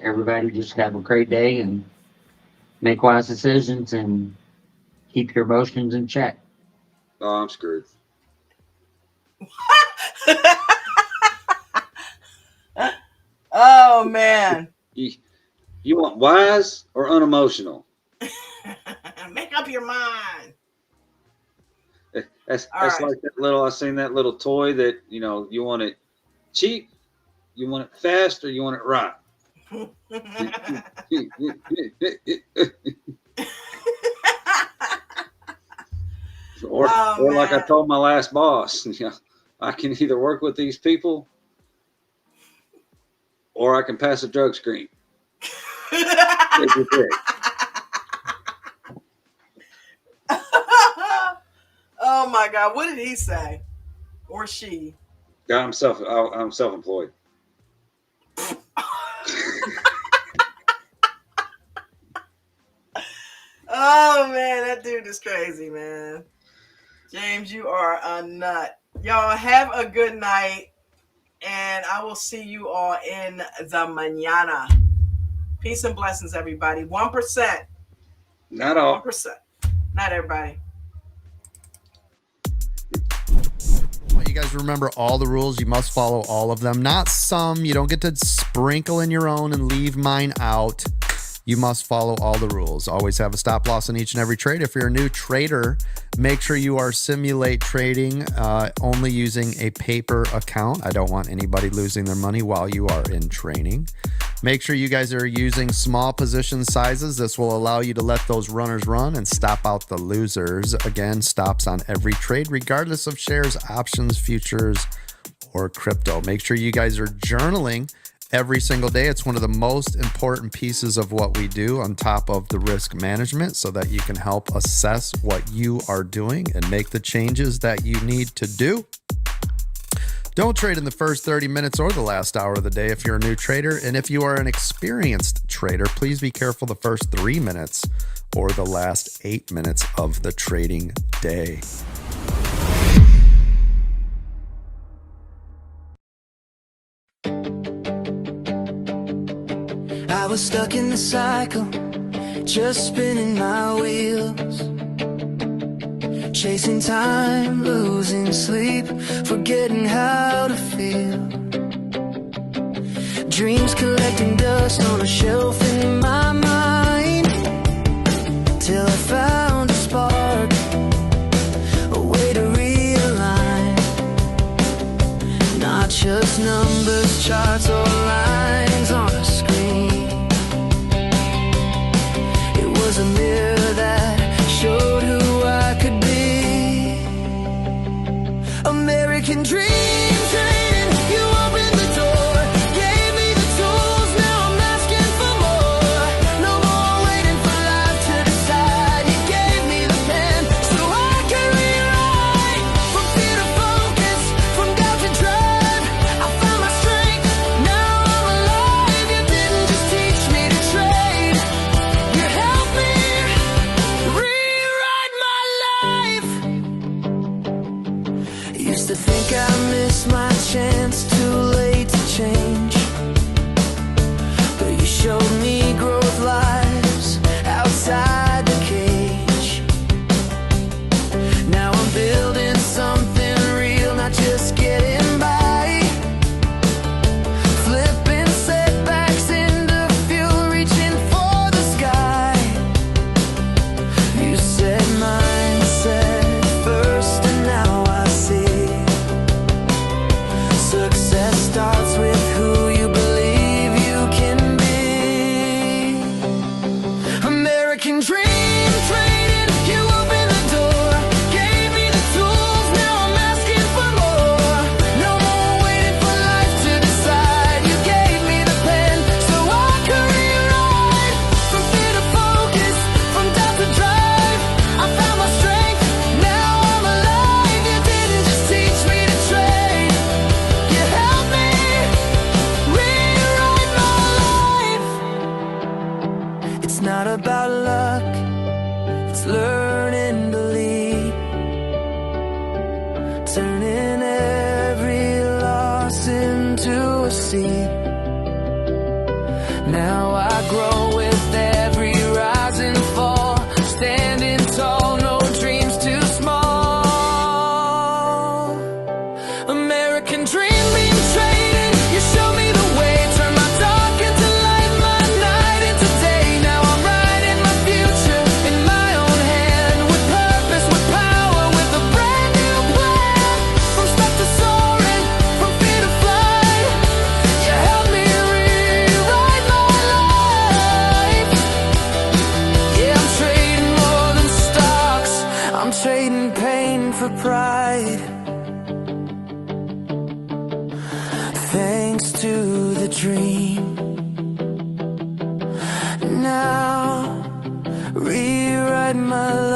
Everybody just have a great day and make wise decisions and keep your emotions in check. Oh, I'm screwed. Oh, man. You want wise or unemotional? Make up your mind. That's All that's right. like that little. I seen that little toy that you want it cheap, you want it fast, or you want it right. Oh Or like I man. told my last boss, I can either work with these people or I can pass a drug screen. Take your pick. Oh my God. What did he say? Or she? God, I'm self-employed. Oh man, that dude is crazy, man. James, you are a nut. Y'all have a good night, and I will see you all in the mañana. Peace and blessings, everybody. 1%. Not all. 1%. Not everybody. You guys remember all the rules. You must follow all of them. Not some. You don't get to sprinkle in your own and leave mine out. You must follow all the rules. Always have a stop loss in each and every trade. If you're a new trader, make sure you are simulate trading only using a paper account. I don't want anybody losing their money while you are in training. Make sure you guys are using small position sizes. This will allow you to let those runners run and stop out the losers. Again, stops on every trade, regardless of shares, options, futures, or crypto. Make sure you guys are journaling every single day. It's one of the most important pieces of what we do on top of the risk management so that you can help assess what you are doing and make the changes that you need to do. Don't trade in the first 30 minutes or the last hour of the day if you're a new trader. And if you are an experienced trader, please be careful the first 3 minutes or the last 8 minutes of the trading day. I was stuck in the cycle, just spinning my wheels, chasing time, losing sleep, forgetting how to feel. Dreams collecting dust on a shelf in my mind, till I found a spark, a way to realign. Not just numbers, charts, or lines on a screen. It was a mirror that showed who I could be. American dream train, you opened the door, gave me the tools, now I'm asking for more. No more waiting for life to decide. You gave me the pen so I can rewrite. From fear to focus, from doubt to drive, I found my strength, now I'm alive. You didn't just teach me to trade, you helped me rewrite my life. Used to think I missed my chance, too late to change, but you showed me growth lies outside the cage. Now I'm building something real, not just getting by. Flipping setbacks into fuel, reaching for the sky. You said mindset first, and now I see. Success starts with who you believe you can be. American dream trading, you opened the door, gave me the tools, now I'm asking for more. No more waiting for life to decide. You gave me the pen so I could rewrite. From fear to focus, from doubt to drive, I found my strength, now I'm alive. You didn't just teach me to trade, you helped me rewrite my life. It's not about luck, it's learning to lead, turning every loss into a seed. Now I grow with every rise and fall, standing tall, no dreams too small. American dream being traded, you show me the way, turn my dark into light, my night into day. Now I'm writing my future in my own hand, with purpose, with power, with a brand new for pride. Thanks to the dream. Now rewrite my life.